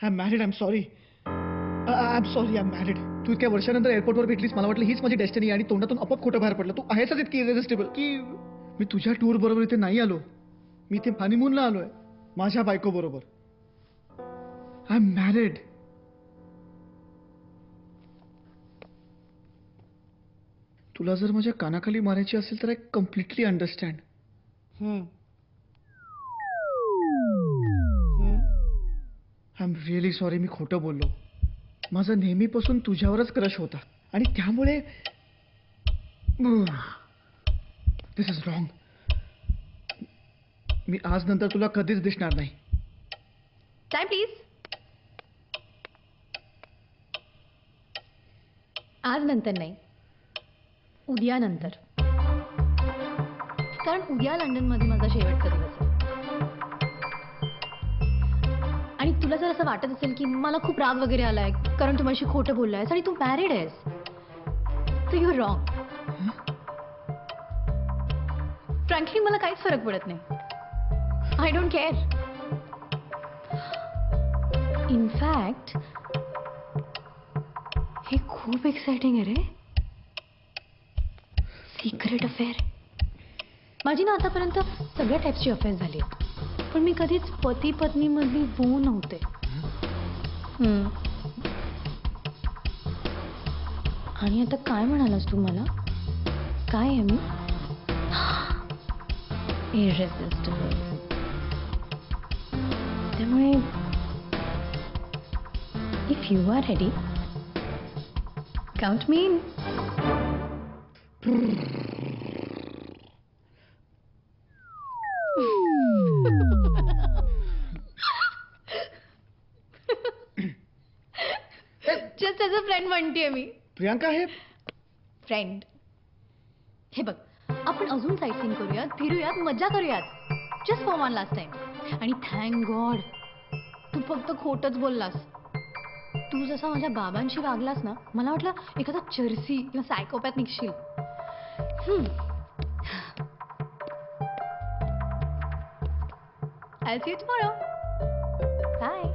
I'm married. I'm sorry. I'm sorry. I'm married. तू इतक्या वर्षानंतर एअरपोर्टवर भेटलीस, मला वाटलं हीच माझी destiny आणि तोंडातून आपोआप खोटं बाहेर पडलं. तू आहेसच इतकी इरेजिस्टेबल की मी तुझ्या टूर बरोबर इथे नाही आलो. मी इथे हनीमूनला आलोय माझ्या बायको बरोबर. I am married. तुला जर माझ्या कानाखाली मारायची असेल तर I completely understand. I am really sorry, मी खोटं बोललो. माझा नेहमीपासून तुझ्यावरच क्रश होता आणि त्यामुळे दिस इज रॉंग. मी आज नंतर तुला कधीच दिसणार नाही. Time please. आज नंतर नाही, उद्या नंतर. कारण उद्या लंडनमध्ये माझा शेवटचा दिवस आहे. आणि तुला जर असं वाटत असेल की मला खूप राग वगैरे आलाय कारण तू माझी खोटं बोललायस आणि तू मॅरिड आहेस, तर यू आर रॉंग. फ्रँकली मला काहीच फरक पडत नाही. I don't care. इनफॅक्ट हे खूप एक्साइटिंग आहे रे. Secret affair. माझी ना आतापर्यंत सगळ्या टाईप्सची अफेअर झाली, पण मी कधीच पती पत्नी मधली होऊ नव्हते. आणि आता काय म्हणालास तू मला? काय आहे मी? इरेसिस्टिबल. त्यामुळे if you are ready, count me in. Just as a friend म्हणतेय मी. प्रियांका हे फ्रेंड. हे बघ, आपण अजून साईट सीइंग करूयात, फिरूयात, मजा करूयात. Just for one last time. आणि थँक गॉड तू फक्त खोटच बोललास. तू जसा माझ्या बाबांशी वागलास ना, मला वाटलं एखादा चर्सी किंवा psychopath निघशील. I'll see you tomorrow. Bye.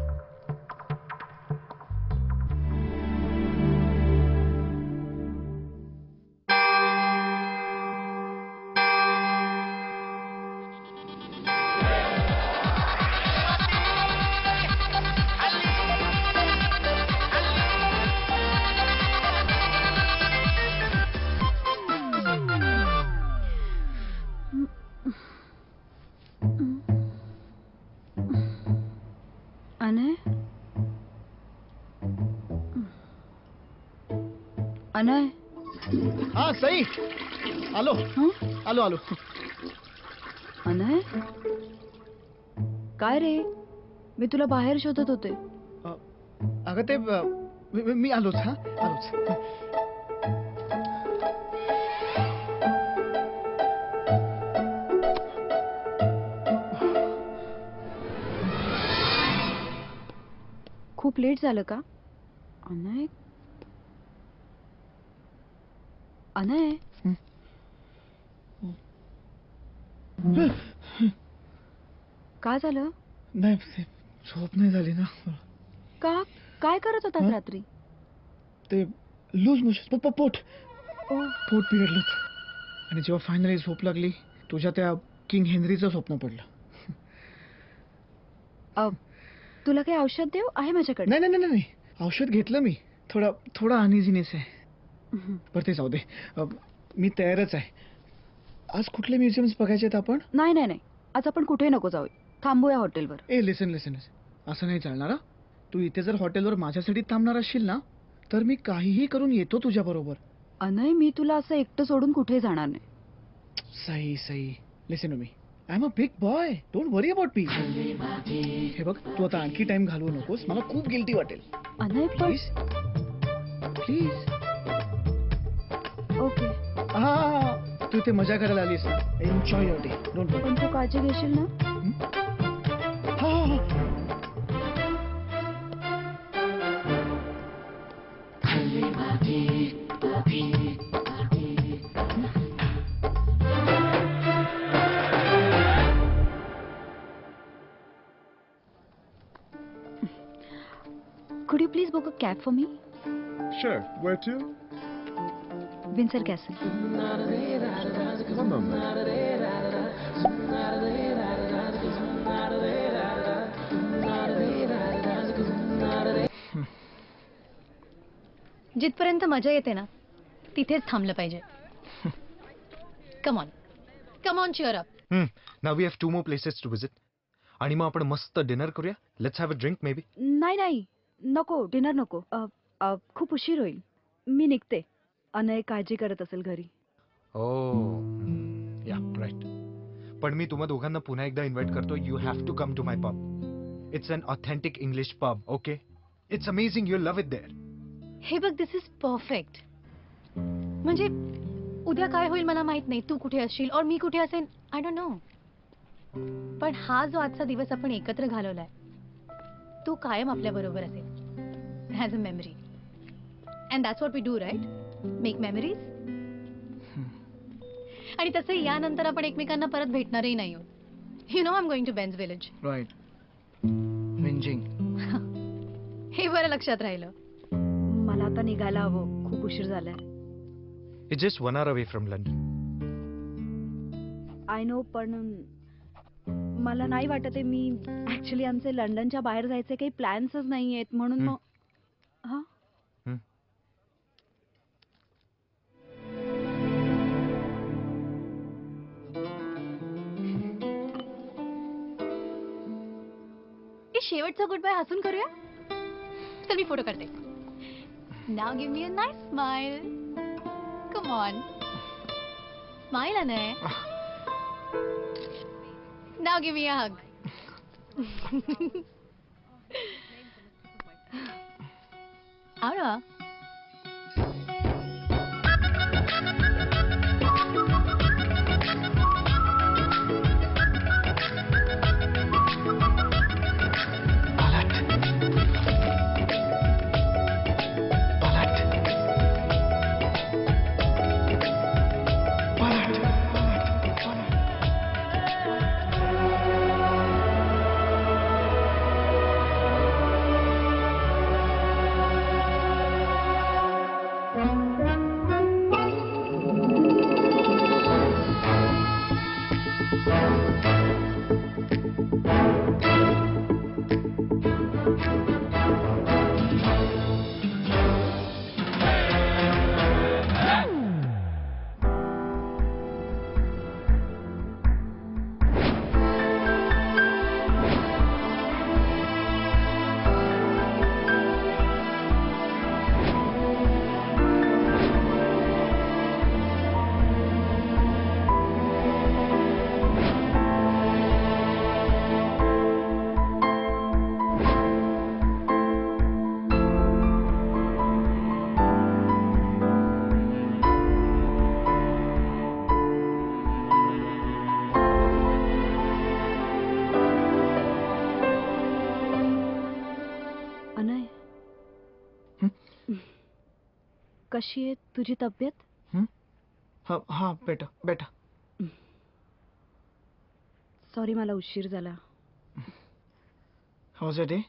Anay. Anay. हा सई. आलो. आलो आलो. अनय, काय रे? मी तुला बाहेर शोधत होते. अगं ते मी आलोच. हा आलोच. खूप लेट झालं का? अनय. अनय. काय झालं? नाही झोप नाही झाली ना. का? काय करत होतास रात्री? ते लूज मोशन. पोट बिघडलं होतं. आणि जेव्हा फायनली झोप लागली, तुझ्या त्या किंग हेनरीचं स्वप्न पडलं. तुला काही औषध देऊ? आहे माझ्याकडे. नाही नाही नाही, औषध घेतलं मी. थोडा अनइझीनेस आहे. बरं ते जाऊ दे. मी तयारच आहे. आज कुठले म्युझियम्स बघायचे आहेत आपण? नाही नाही नाही, आज आपण कुठे नको जाऊ. थांबूया हॉटेलवर. लिसन असं नाही चालणार. तू इथे जर हॉटेलवर माझ्यासाठी थांबणार असशील ना, तर मी काहीही करून येतो तुझ्या बरोबर. अनय, मी तुला असं एकटं सोडून कुठे जाणार सई नाही. Listen me. I am a big boy. Don't worry about me. हे बघ, तू आता आणखी टाइम घालवू नकोस. मला खूप गिल्टी वाटेल. अनय प्लीज. ओके. हा, तू इथे मजा करायला आलीस. Enjoy your day. डोंट वरी. पण तू काळजी घेशील ना? Could you please book a cab for me? Sure. Where to? Windsor Castle. One moment. जिथपर्यंत मजा येते ना तिथेच थांबलं पाहिजे. Come on cheer up. Now we have 2 more places to visit. आणि मग आपण मस्त डिनर करूया. Let's have a drink maybe. नाही नको, डिनर नको. खूप उशीर होईल. मी निघते. अनय काळजी करत असेल घरी. या राईट. पण मी तुम्हा दोघांना पुन्हा एकदा इन्व्हाइट करतो. You have to come to my pub. It's an authentic English pub. Okay, it's amazing. You love it there. हे बघ, दिस इज परफेक्ट. म्हणजे उद्या काय होईल मला माहित नाही. तू कुठे असशील और मी कुठे असेन, आय डोंट नो. पण हा जो आजचा दिवस आपण एकत्र घालवलाय तो कायम आपल्या बरोबर असेल as a memory. And that's what we do, right? Make memories. आणि तसं यानंतर आपण एकमेकांना परत भेटणारही नाही आहोत. You know, I am going to Ben's village. Right. विंजिंग. हे बरं लक्षात राहिलं. मला आता निघायला हवं. खूप उशीर झालाय. It's just 1 hour away from London. I know, पण मला नाही वाटत आहे. मी ऍक्च्युली आमचे लंडनच्या बाहेर जायचे काही प्लॅन्सच नाही आहेत म्हणून मग. हा, शेवटचा गुड बाय हसून करूया. चल मी फोटो काढते. Now give me a nice smile. Come on, smile Anay. Now give me a hug. आओ ना. कशी आहे तुझी तब्येत? हा, बेटा. सॉरी, मला उशीर झाला. हाऊ वाज युअर डे?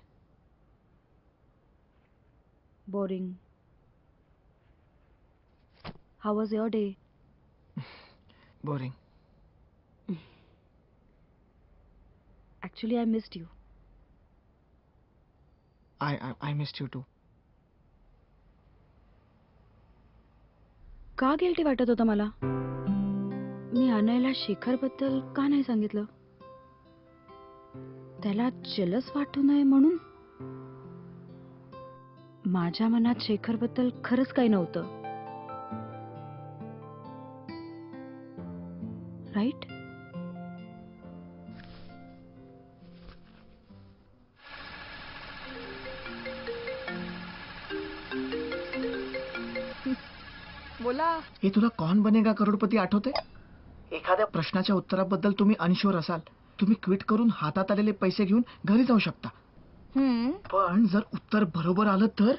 बोरिंग. हाऊ वाज your day? Boring. Actually I missed you. I missed you too. का गिल्टी वाटत होतं मला? मी अनयला शेखरबद्दल का नाही सांगितलं? त्याला जेलस वाटू नये म्हणून? माझ्या मनात शेखरबद्दल खरंच काही नव्हतं. राईट? बोला. हे तुला कौन बनेगा करोडपती आठवते? एखाद्या प्रश्नाच्या उत्तराबद्दल तुम्ही अनशुअर असाल, तुम्ही क्विट करून हातात आलेले पैसे घेऊन घरी जाऊ शकता. पण जर उत्तर बरोबर आलं तर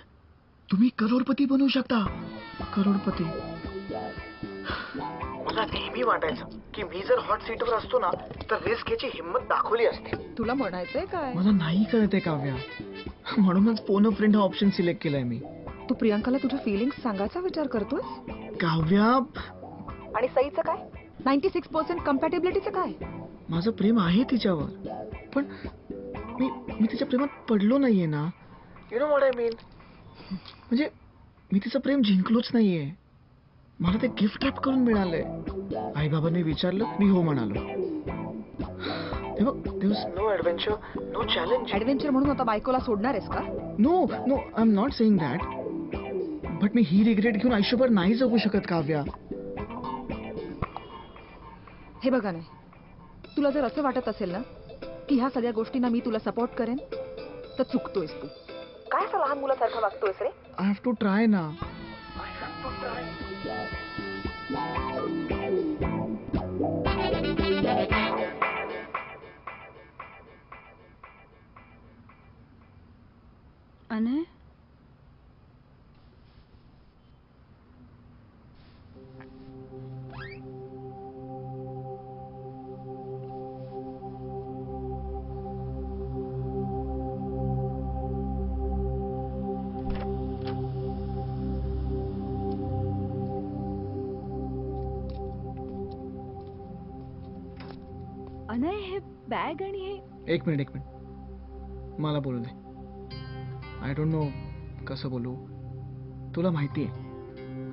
तुम्ही करोडपती बनवू शकता. करोडपती. मला नेहमी वाटायचं की मी जर हॉट सीटवर असतो ना तर रिस्क घ्यायची हिंमत दाखवली असते. तुला म्हणायचंय काय? मला नाही कळते काव्या, म्हणूनच फोन अ फ्रेंड हा ऑप्शन सिलेक्ट केलाय मी. तू प्रियांकाला तुझ्या फिलिंग्स सांगायचा विचार करतोय? काव्या, आणि सईचं काय? 96% कम्पॅटेबिलिटीचं काय? माझं प्रेम आहे तिच्यावर, पण मी तिच्या प्रेमात पडलो नाहीये ना. यु नो व्हॉट आय मीन. म्हणजे मी तिचं प्रेम जिंकलोच नाहीये. मला ते गिफ्ट रॅप करून मिळालंय. आई बाबांनी विचारलं, मी हो म्हणालो. No adventure, no challenge. Adventure म्हणून आता बायकोला सोडणार आहेस का? No no, I am not saying that. But मी ही रिग्रेट घेऊन आयुष्यभर नाही जगू शकत काव्या. हे बघा नाही, तुला जर असं वाटत असेल ना की ह्या सगळ्या गोष्टींना मी तुला सपोर्ट करेन, तर चुकतोयस तू. काय असं लहान मुलासारखं वागतोयस रे? आय हॅव टू ट्राय ना. अनय, अनय, हे बॅग आणि हे. एक मिनिट मला बोलू दे. आय डोंट नो कसं बोलू. तुला माहिती आहे,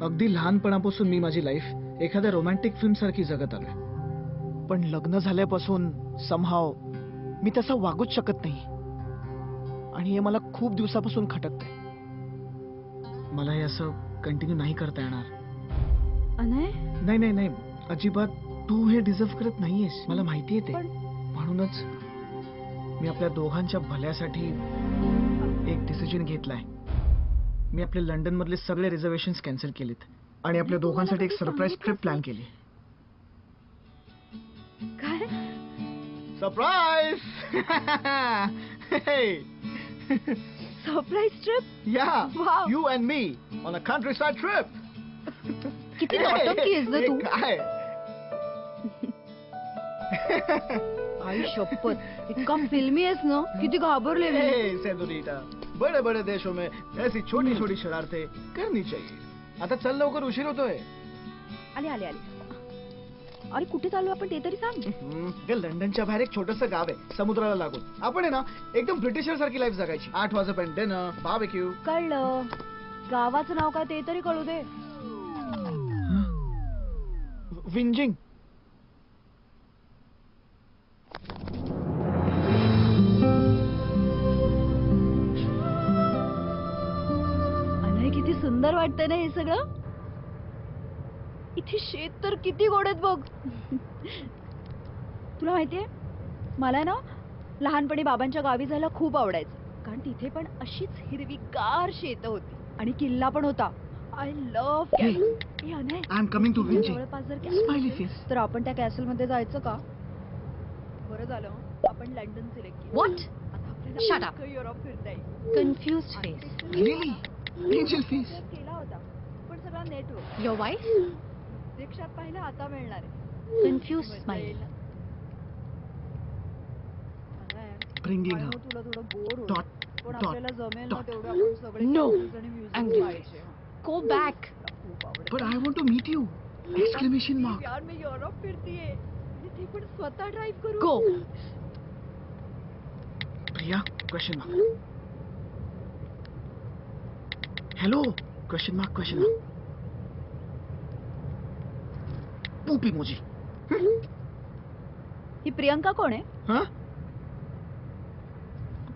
अगदी लहानपणापासून मी माझी लाईफ एखाद्या रोमॅन्टिक फिल्म सारखी जगत आलोय. पण लग्न झाल्यापासून समहाव मी तसं वागूच शकत नाही. आणि हे मला खूप दिवसापासून खटकतंय. मला हे असं कंटिन्यू नाही करता येणार. अनय, नाही नाही नाही, अजिबात. तू हे डिझर्व करत नाहीयेस, मला माहितीये ते. म्हणूनच मी आपल्या दोघांच्या भल्यासाठी एक डिसिजन घेतलाय. मी आपले लंडन मधले सगळे रिझर्वेशन्स कॅन्सल केलेत आणि आपल्या दोघांसाठी एक सरप्राईज ट्रिप प्लॅन केली. काय? सरप्राईज. Surprise trip? या, Wow. You and me on a country side trip. किती नौटंकी आहेस ग तू. काय आई शपथ, इतका फिल्मी आहेस ना, किती घाबरले मी. सेनोरिटा, बड़े बड़े देशों में ऐसी छोटी छोटी शरारतें करनी चाहिए. आता चल, लवकर उशीर होतोय. आले आले आले. अरे कुठे चालू आपण ते तरी सांग. लंडनच्या बाहेर एक छोटंसं गाव आहे समुद्राला लागून. आपण आहे ना एकदम ब्रिटिशर सारखी लाईफ जगायची. 8 वाजेपर्यंत डिनर, बार्बेक्यू. कळलं. गावाचं नाव काय ते तरी कळू दे. विंजिंग. अनय, किती सुंदर वाटतंय ना हे सगळं. इथे शेत तर किती गोड आहेत बघ. तुला माहितीये, मला ना लहानपणी बाबांच्या गावी जायला खूप आवडायचं. कारण तिथे पण अशीच हिरवीगार शेत होती आणि किल्ला पण होता. I love. I am coming to विंजिंग. जवळपास जर स्माइली फेस. तर आपण त्या कॅसल मध्ये जायचं का? बरं झालं आपण लंडन सिलेक्ट केलं. What? आता Shut up. आपल्याला युरोप फिरता येईल. Confused face. Really? Angel face. केला होता पण सगळा नेटवर्क. Your wife? रिक्षात पाहिलं आता मिळणार आहे. Confused smile. Bringing her. तुला थोडं बोर होईल. Dot. पण Dot. आपल्याला जमेल ना Dot. तेवढं आपण सगळे No. castles आणि museum Angry. पाहायचे. Go back. खूप आवडतं. But I want to meet you. Exclamation mark. यार मी युरोप फिरतीये. ते पण स्वतः ड्राईव्ह करू. Go. Priya? Question mark. Hello? Question mark, question mark. Poop emoji. ही प्रियंका कोण आहे? हा?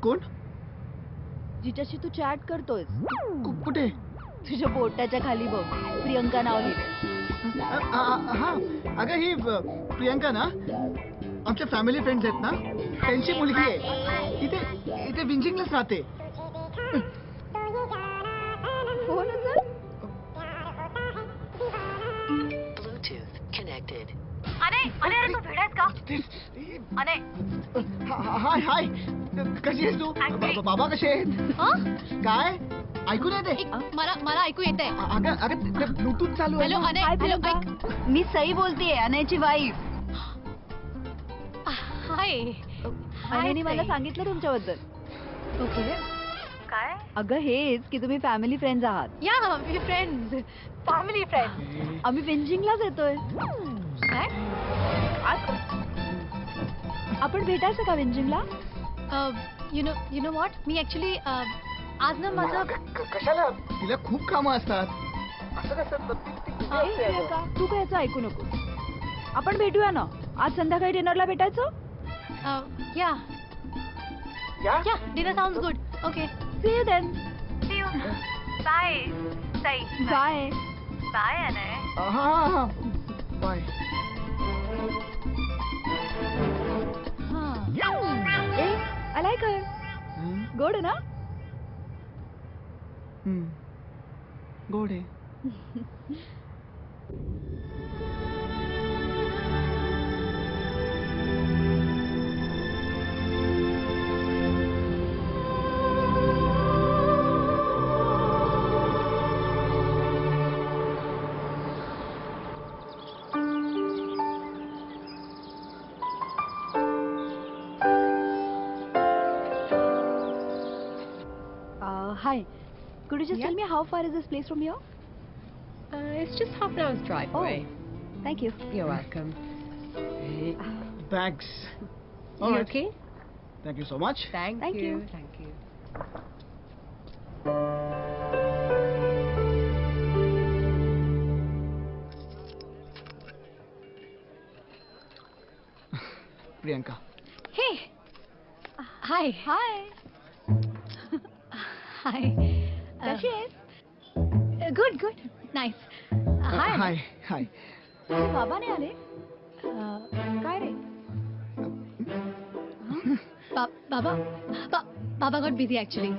कोण? जिच्याशी तू चॅट करतोय. कुठे? तुझ्या बोटाच्या खाली बघ, प्रियंका नाव लिहिलंय. हा, अगं ही प्रियंका ना आमच्या फॅमिली फ्रेंड्स आहेत ना, त्यांची मुलगी आहे. इथे विंजिंगलाच राहते. हो ना सर. Bluetooth connected. अरे तू भिडायस का? अरे हाय हाय, कशी आहेस तू? बाबा कसे आहेत? काय ऐकून येते? मला ऐकू येतंय. अगं ब्लूटूथ चालू आहे. हॅलो अनय, हॅलो ऐक. मी सई बोलतेय, अनयची वाईफ. हाय. अनयने मला सांगितलं तुमच्याबद्दल. ओके. काय? अगं हेच की तुम्ही फॅमिली फ्रेंड्स आहात. या वी फ्रेंड्स, फॅमिली फ्रेंड्स. आम्ही विंजिंगलाच येतोय. काय? आपण भेटायचं का विंजिंगला? यु नो व्हॉट, मी ऍक्च्युली आज ना माझं कशाला? तिला खूप कामं असतात. असं कसं? प्रियंका, तू काय याचं ऐकू नको. आपण भेटूया ना आज संध्याकाळी डिनरला भेटायचं. Yeah dinner sounds good. Okay, see you then. See you. Bye. Bye. Bye Anay. हा बाय. ए, I like her. गोड ना? गोड आहे. Hi. Could you just tell me how far is this place from here? It's just half an hour's drive away. Thank you. You're welcome. Thanks. You okay? Thank you so much. Thank you. Thank you. Priyanka. Hey. Hi. Hi. Hi. कशी आहेस? Good. Nice. Hi. Hi. बाबा नाही आले? काय रे? Baba got busy actually.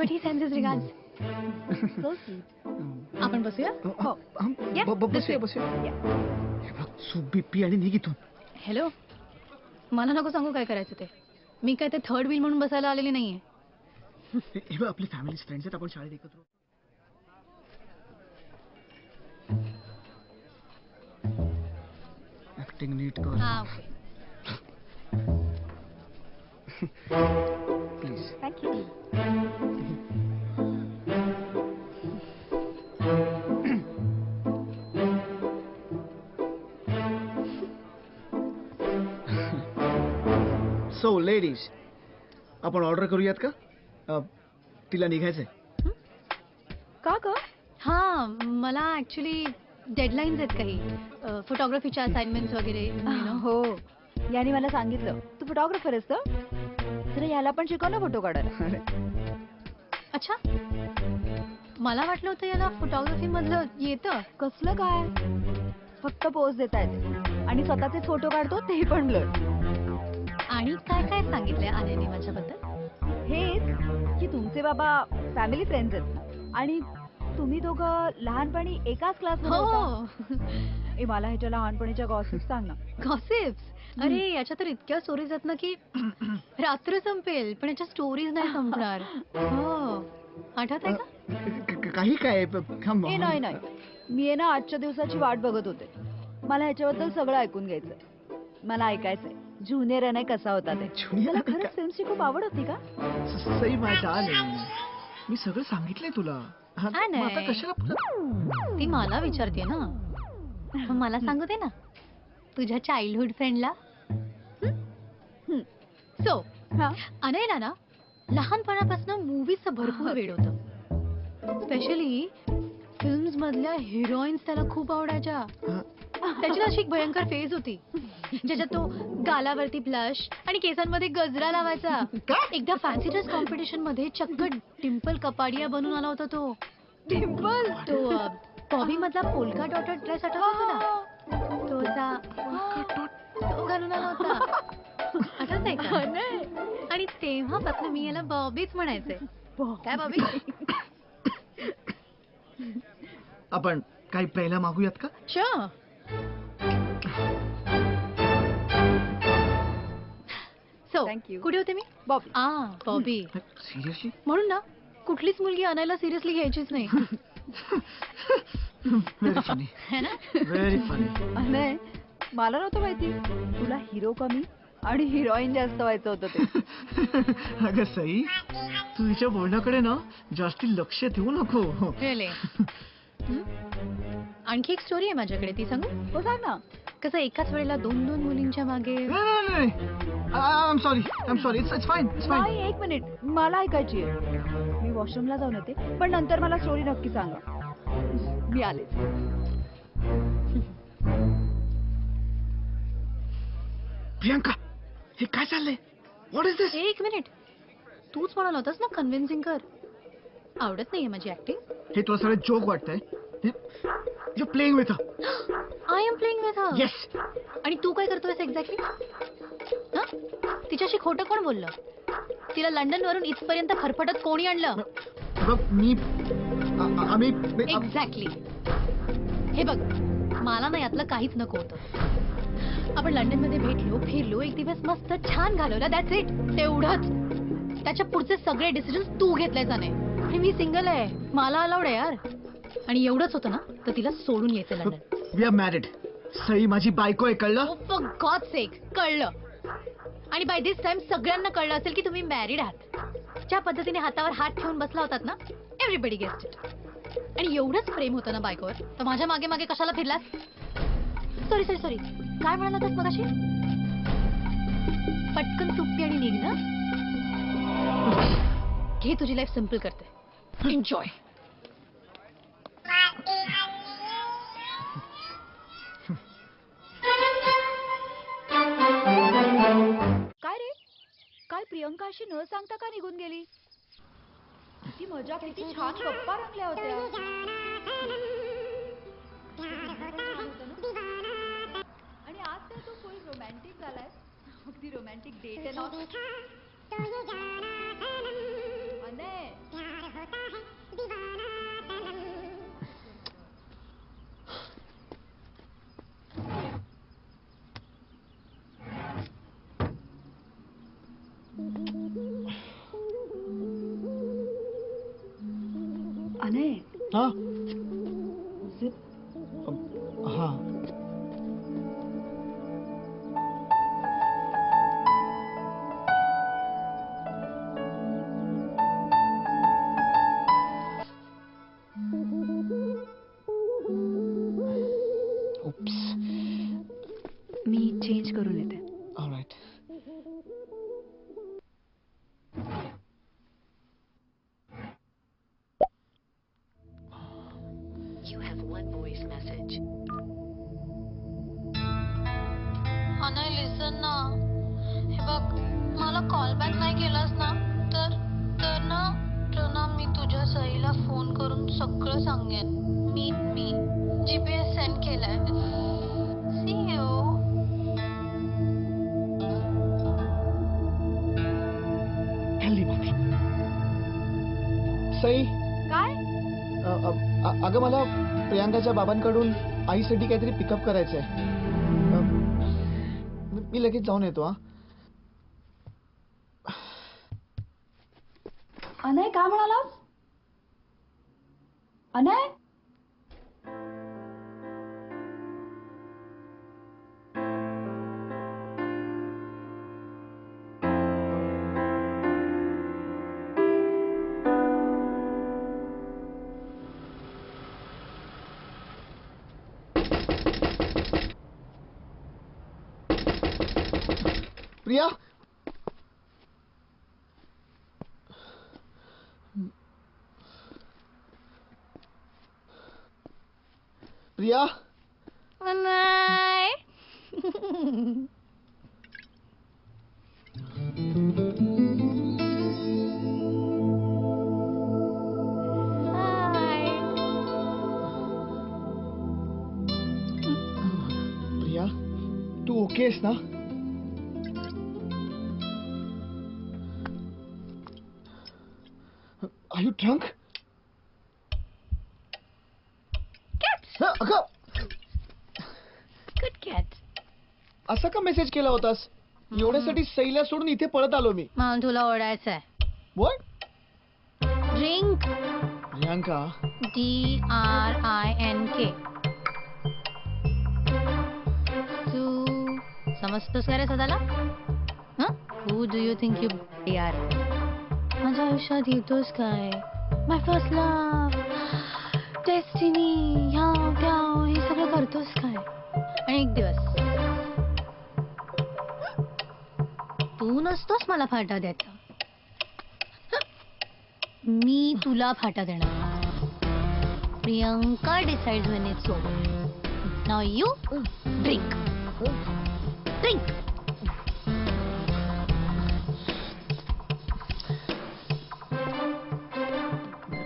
But he sends his regards. So sweet. आपण बसूया? Yeah, this way. बसूया. Soup बी पी आणि निघ इथून. हॅलो, मला नको सांगू काय करायचं ते. मी काय ते थर्ड व्हील म्हणून बसायला आलेली नाहीये. हे बघ, आपले फॅमिली फ्रेंड्स आहेत, आपण शाळेत एकत्र. ऍक्टिंग नीट कर. हा, okay. Please. Thank you. So ladies, आपण ऑर्डर करूयात का? तिला निघायचंय. का ग? हा, मला ऍक्च्युली डेडलाईन्स आहेत काही फोटोग्राफीच्या असाइनमेंट्स वगैरे. हो, याने मला सांगितलं तू फोटोग्राफर आहेस तर याला पण शिकव ना फोटो काढायला. अच्छा, मला वाटलं होतं याला फोटोग्राफी मधलं येतं. कसलं काय? फक्त पोज देता येते आणि स्वतःचे फोटो काढतो, ते पण ब्लर. आणि काय काय सांगितलंय आल्याने माझ्याबद्दल? हेच की तुमचे बाबा फॅमिली फ्रेंड्स आहेत आणि तुम्ही दोघं लहानपणी एकाच क्लासमध्ये होता. ए, मला ह्याच्या लहानपणीच्या गॉसिप्स सांग ना. गॉसिप्स? अरे याच्या तर इतक्या स्टोरीज आहेत ना की रात्र संपेल पण याच्या स्टोरीज नाही संपणार. हो, आठवत आहे का? काही काय? ए नाही, मी आहे ना आजच्या दिवसाची वाट बघत होते. मला ह्याच्याबद्दल सगळं ऐकून घ्यायचंय. मला ऐकायचंय ज्युनियर अनय कसा होता ते. त्याला खरंच फिल्मची खूप आवड होती का? सई माय डार्लिंग, मी सगळं सांगितलंय तुला. आता कशाला? ती मला विचारते ना, मला सांगू दे ना तुझ्या चाइल्डहुड फ्रेंडला. सो अनयला ना लहानपणापासून मूवीजचं भरपूर वेड होतं. स्पेशली फिल्म्स मधल्या हिरोईन्स त्याला खूप आवडायच्या. त्याची अशी एक भयंकर फेज होती ज्याच्यात तो गालावरती ब्लश आणि केसांमध्ये गजरा लावायचा. एकदा फॅन्सी ड्रेस कॉम्पिटिशन मध्ये चक्क डिम्पल कपाडिया बनून आला होता तो. डिम्पल? तो बॉबी मधला पोलका डॉटेड ड्रेस आठवतो तुला? तो असा तो घालून आला होता. आठवतंय का? आणि तेव्हापासून मी याला बॉबीच म्हणायचे. काय बॉबी? आपण काही प्यायला मागूयात का? Sure. So, कुठे होते मी? बॉबी. बॉबी. सिरियसली? म्हणून ना कुठलीच मुलगी आणायला सिरियसली घ्यायचीच नाही. Very funny. है ना? Very funny. अनय, मला नव्हतं माहिती तुला हिरो कमी आणि हिरोईन जास्त व्हायचं होतं ते. अगं सई, तू हिच्या बोलण्याकडे ना जास्ती लक्ष देऊ नको. Really? आणखी एक स्टोरी आहे माझ्याकडे, ती सांगू? हो सांग ना. कसं एकाच वेळेला 2 मुलींच्या मागे. नाही I am sorry it's fine. नाही, एक मिनिट, मला ऐकायची आहे. मी वॉशरूमला जाऊन येते, पण नंतर मला स्टोरी नक्की सांगा. मी आले. प्रियांका, हे काय चाललंय? व्हॉट इज दिस? एक मिनिट, तूच म्हणाला होतास ना कन्व्हिन्सिंग कर. आवडत नाहीये माझी ऍक्टिंग. हे तुला सगळं जोक वाटतंय? You playing with I am playing with her. Yes. आणि तू काय करतोयस एक्झॅक्टली? तिच्याशी खोटं कोण बोललं? तिला लंडन वरून इथपर्यंत फरफटत कोणी आणलं? बघ मी आम्ही एक्झॅक्टली. हे बघ, मला ना यातलं काहीच नको होतं. आपण लंडन मध्ये भेटलो, फिरलो, एक दिवस मस्त छान घालवला, दॅट्स इट. तेवढंच. त्याच्या पुढचे सगळे डिसिजन तू घेतलेच नाही. आणि मी सिंगल आहे, मला अलाउड आहे यार. आणि एवढंच होतं ना तर तिला सोडून यायचं London. We are married. Sai माझी बायको आहे, कळलं? फॉर गॉड सेक, कळलं. आणि बाय दिस टाइम सगळ्यांना कळलं असेल की तुम्ही मॅरिड आहात. ज्या पद्धतीने हातावर हात ठेवून बसला होतात ना, एव्हरीबडी गेस्ट इट. आणि एवढंच प्रेम होतं ना बायकोवर, तर माझ्या मागे मागे कशाला फिरलास? सॉरी काय म्हणाला होतास मगाशी? पटकन सुट्टी आणि निघ ना. घे, तुझी लाईफ सिम्पल करते. एन्जॉय. काय रे, काल प्रियंका अशी न सांगता का निघून गेली? किती मजा, किती छान गप्पा रंगल्या होत्या. आणि आज तर तू फुल रोमॅन्टिक झालाय. अगदी रोमॅन्टिक डेट आहे ना. अनय, अनय. हा Zip. हा. मी चेंज करून येते. Alright. You have one voice message. Anay, listen ना. हे बघ, मला कॉल बॅक नाही केलास ना तर ना मी तुझ्या सईला फोन करून सगळं सांगेन. मी GPS सेंड केलाय. See you. हल्ली बापरे. सई, काय? अगं मला प्रियांकाच्या बाबांकडून आईसाठी काहीतरी पिकअप करायचंय. मी लगेच जाऊन येतो. हा. अनय, काय म्हणालास? अनय, प्रिया. प्रिया. अनय. प्रिया, तू ओके आहेस ना? Are you drunk? अगं, गुड कॅट. असा का मेसेज केला होतास? एवढ्यासाठी सईला सोडून इथे पळत आलो मी. म्हणून तुला ओढायचंय. What? ड्रिंक. प्रियांका. DRINK. तू समजतोस का रे स्वतःला? Who do you think you यार माझ्या आयुष्यात येतोस काय माय फर्स्ट लव्ह डेस्टिनी ह्या त्या हे सगळं करतोस काय आणि एक दिवस तू नसतोस मला फाटा द्यायचा मी तुला फाटा देणार Priyanka decides when it's over now you drink drink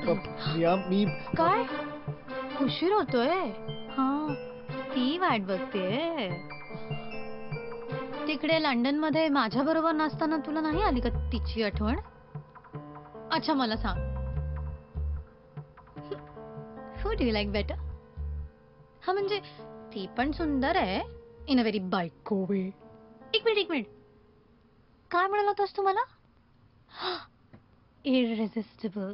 Priya मी काय उशीर होतोय हा ती वाट बघते तिकडे लंडन मध्ये माझ्या बरोबर नसताना तुला नाही आली का तिची आठवण अच्छा मला सांग who do you like better हा म्हणजे ती पण सुंदर आहे इन अ व्हेरी बायको वे एक मिनिट काय म्हणाला होतास तू मला इररेसिस्टिबल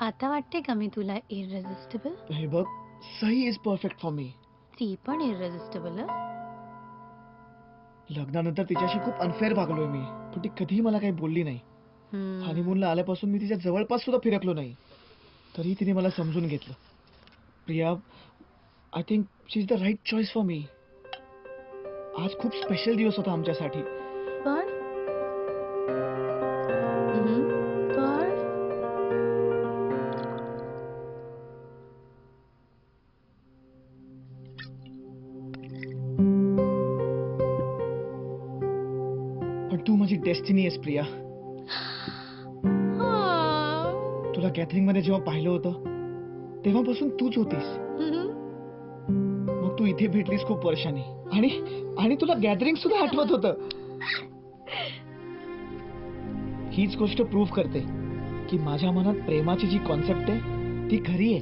आता वाटते का मी तुला इररेसिस्टिबल हे बघ सही इज परफेक्ट फॉर मी. ती पण इररेसिस्टिबल लग्नानंतर तिच्याशी खूप अनफेअर वागलोय मी, पण ती कधीही मला काही बोलली नाही. हनीमूनला आल्यापासून मी तिच्या जवळपास सुद्धा फिरकलो नाही, तरी तिने मला समजून घेतलं. Priya, I think she is the right choice for me. आज खूप स्पेशल दिवस होता आमच्यासाठी. पण तू माझी डेस्टिनी आहेस प्रिया. तुला गॅदरिंग मध्ये जेव्हा पाहिलं होतं तेव्हापासून तूच होतीस. मग तू इथे भेटलीस खूप वर्षांनी, आणि तुला गॅदरिंग सुद्धा आठवत होतं. हीच गोष्ट प्रूव्ह करते की माझ्या मनात प्रेमाची जी कॉन्सेप्ट आहे ती खरी आहे.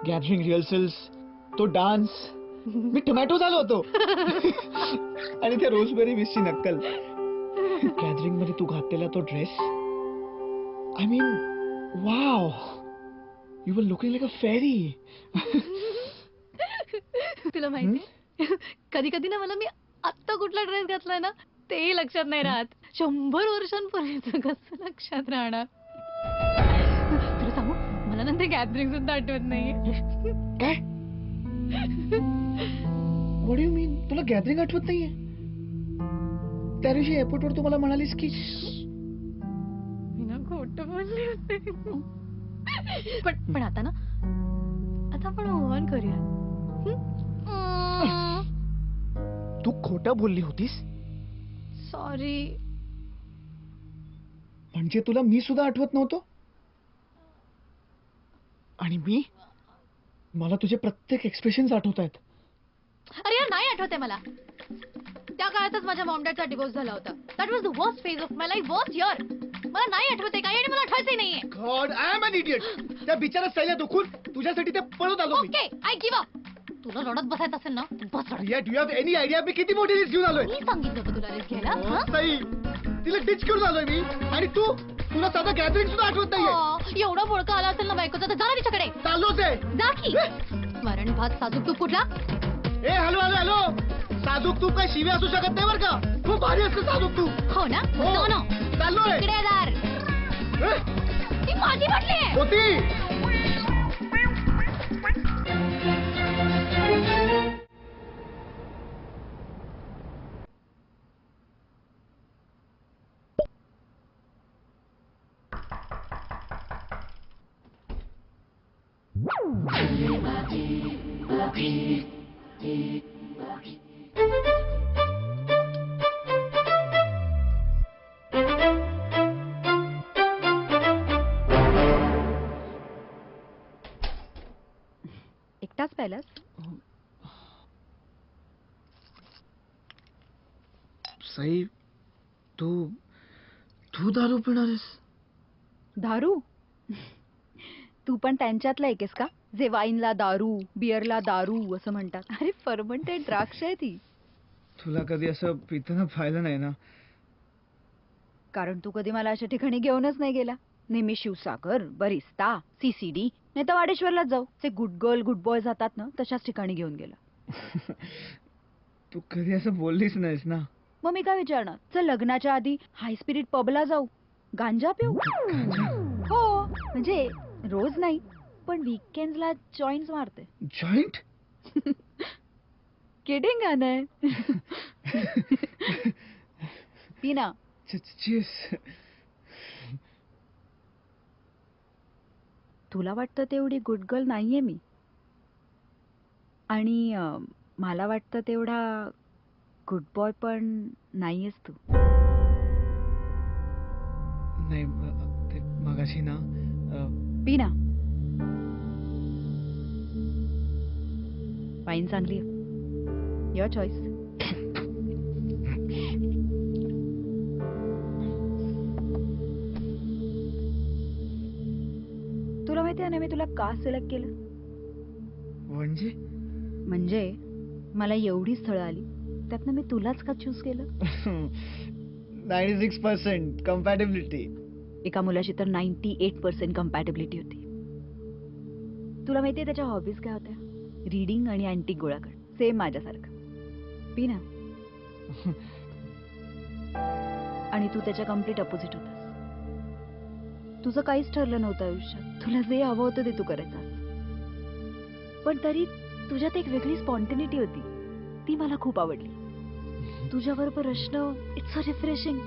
गॅदरिंग रिहर्सल्स, तो डान्स, मी टोमॅटो झालो होतो. आणि त्या रोजबेरी विसची नक्कल. गॅदरिंग मध्ये तू घातलेला तो dress, I mean wow, you were looking like a fairy. तुला माहिती कधी कधी ना मला मी आत्ता कुठला ड्रेस घातलाय ना तेही लक्षात नाही राहत. 100 वर्षांपूर्वीच कसं लक्षात राहणार. तुला सांगू मला नंतर गॅदरिंग सुद्धा आठवत नाहीये. काय व्हॉट यू मीन? तुला गॅदरिंग आठवत नाहीये? त्या दिवशी एअरपोर्टवर तू मला म्हणालीस की मी ना खोटं बोलले होते. पण आता ना आता आपण ओव्हन करूया. तू खोटं बोलली होतीस? सॉरी. म्हणजे तुला मी सुद्धा आठवत नव्हतो? आणि मला तुझे प्रत्येक एक्सप्रेशन्स आठवत आहेत. अरे यार नाही आठवते मला. त्या काळातच माझ्या मॉम डॅडचा डिवोर्स झाला होता. That was the worst phase of my life. Worst year. मला नाही आठवते काही आणि मला आठवायचंही नाहीये. God, I am an idiot. त्या बिचारा सैल्या दुखून तुझ्यासाठी ते पळत आलो मी. Okay, I give up. तुला रडत बसायचं असेल ना बस रड. Do you have any idea मी किती मोठी रिस्क घेऊन आलोय? मी सांगितलं होतं तुला रिस्क घ्यायला. सई, तिला डिच करून आलोय मी, आणि तुला साधा गॅदरिंग सुद्धा आठवत नाहीये. एवढा बोळका आला असेल ना बायकोचा तर जा तिच्याकडे. चाललोच आहे. जा की. मरण भात साजूक तूप कुठला? ए हॅलो हॅलो हॅलो, साजूक तूप काय शिवी असू शकत नाही बरं का. खूप भारी असतं साजूक तूप. हो ना? चाललोय. इकडे दार. ती माझी म्हटली होती. एकटाच प्यायलास? सई, तू दारू पिणारेस? दारू? तू पण त्यांच्यातला एकेस का जे वाईनला दारू, बिअरला दारू असं म्हणतात? अरे फर्मंटेड द्राक्ष आहे ती. तुला कधी असं पिताना पाहिलं नाही ना? कारण तू कधी मला अशा ठिकाणी घेऊनच नाही गेला. नेहमी शिवसागर, बरिस्ता, CCD नाही तर वाडेश्वरलाच जाऊ. जे गुड गर्ल गुड बॉय जातात ना तशाच ठिकाणी घेऊन गेला. तू कधी असं बोललीच नाहीस ना. मग मी काय विचारणार? चल लग्नाच्या आधी हाय स्पिरिट पबला जाऊ, गांजा पिऊ. हो म्हणजे रोज नाही, पण वीकेंड्सला जॉईंट्स मारते. जॉईंट? किडिंग गाणं पीना. तुला वाटतं तेवढी गुड गर्ल नाहीये मी, आणि मला वाटतं तेवढा गुड बॉय पण नाहीयेस तू. नाही ते मगाशी ना पीना. वाईन चांगली आहे. Your choice. तुला माहिती आहे ना मी तुला का सिलेक्ट केलं? म्हणजे मला एवढी स्थळं आली, त्यातनं मी तुलाच का चूज केलं? 96% कम्पॅटेबिलिटी. एका मुलाची तर 98% कम्पॅटेबिलिटी होती. तुला माहितीये त्याच्या हॉबीज काय होत्या? रीडिंग आणि अँटिक गोळा करणं. सेम माझ्यासारखं. पी ना. आणि तू त्याच्या कम्प्लीट अपोजिट होतास. तुझं काहीच ठरलं नव्हतं आयुष्यात. तुला जे हवं होतं ते तू करायचास, पण तरी तुझ्यात एक वेगळी स्पॉन्टेनिटी होती. ती मला खूप आवडली. तुझ्याबरोबर असणं इट्स सो रिफ्रेशिंग.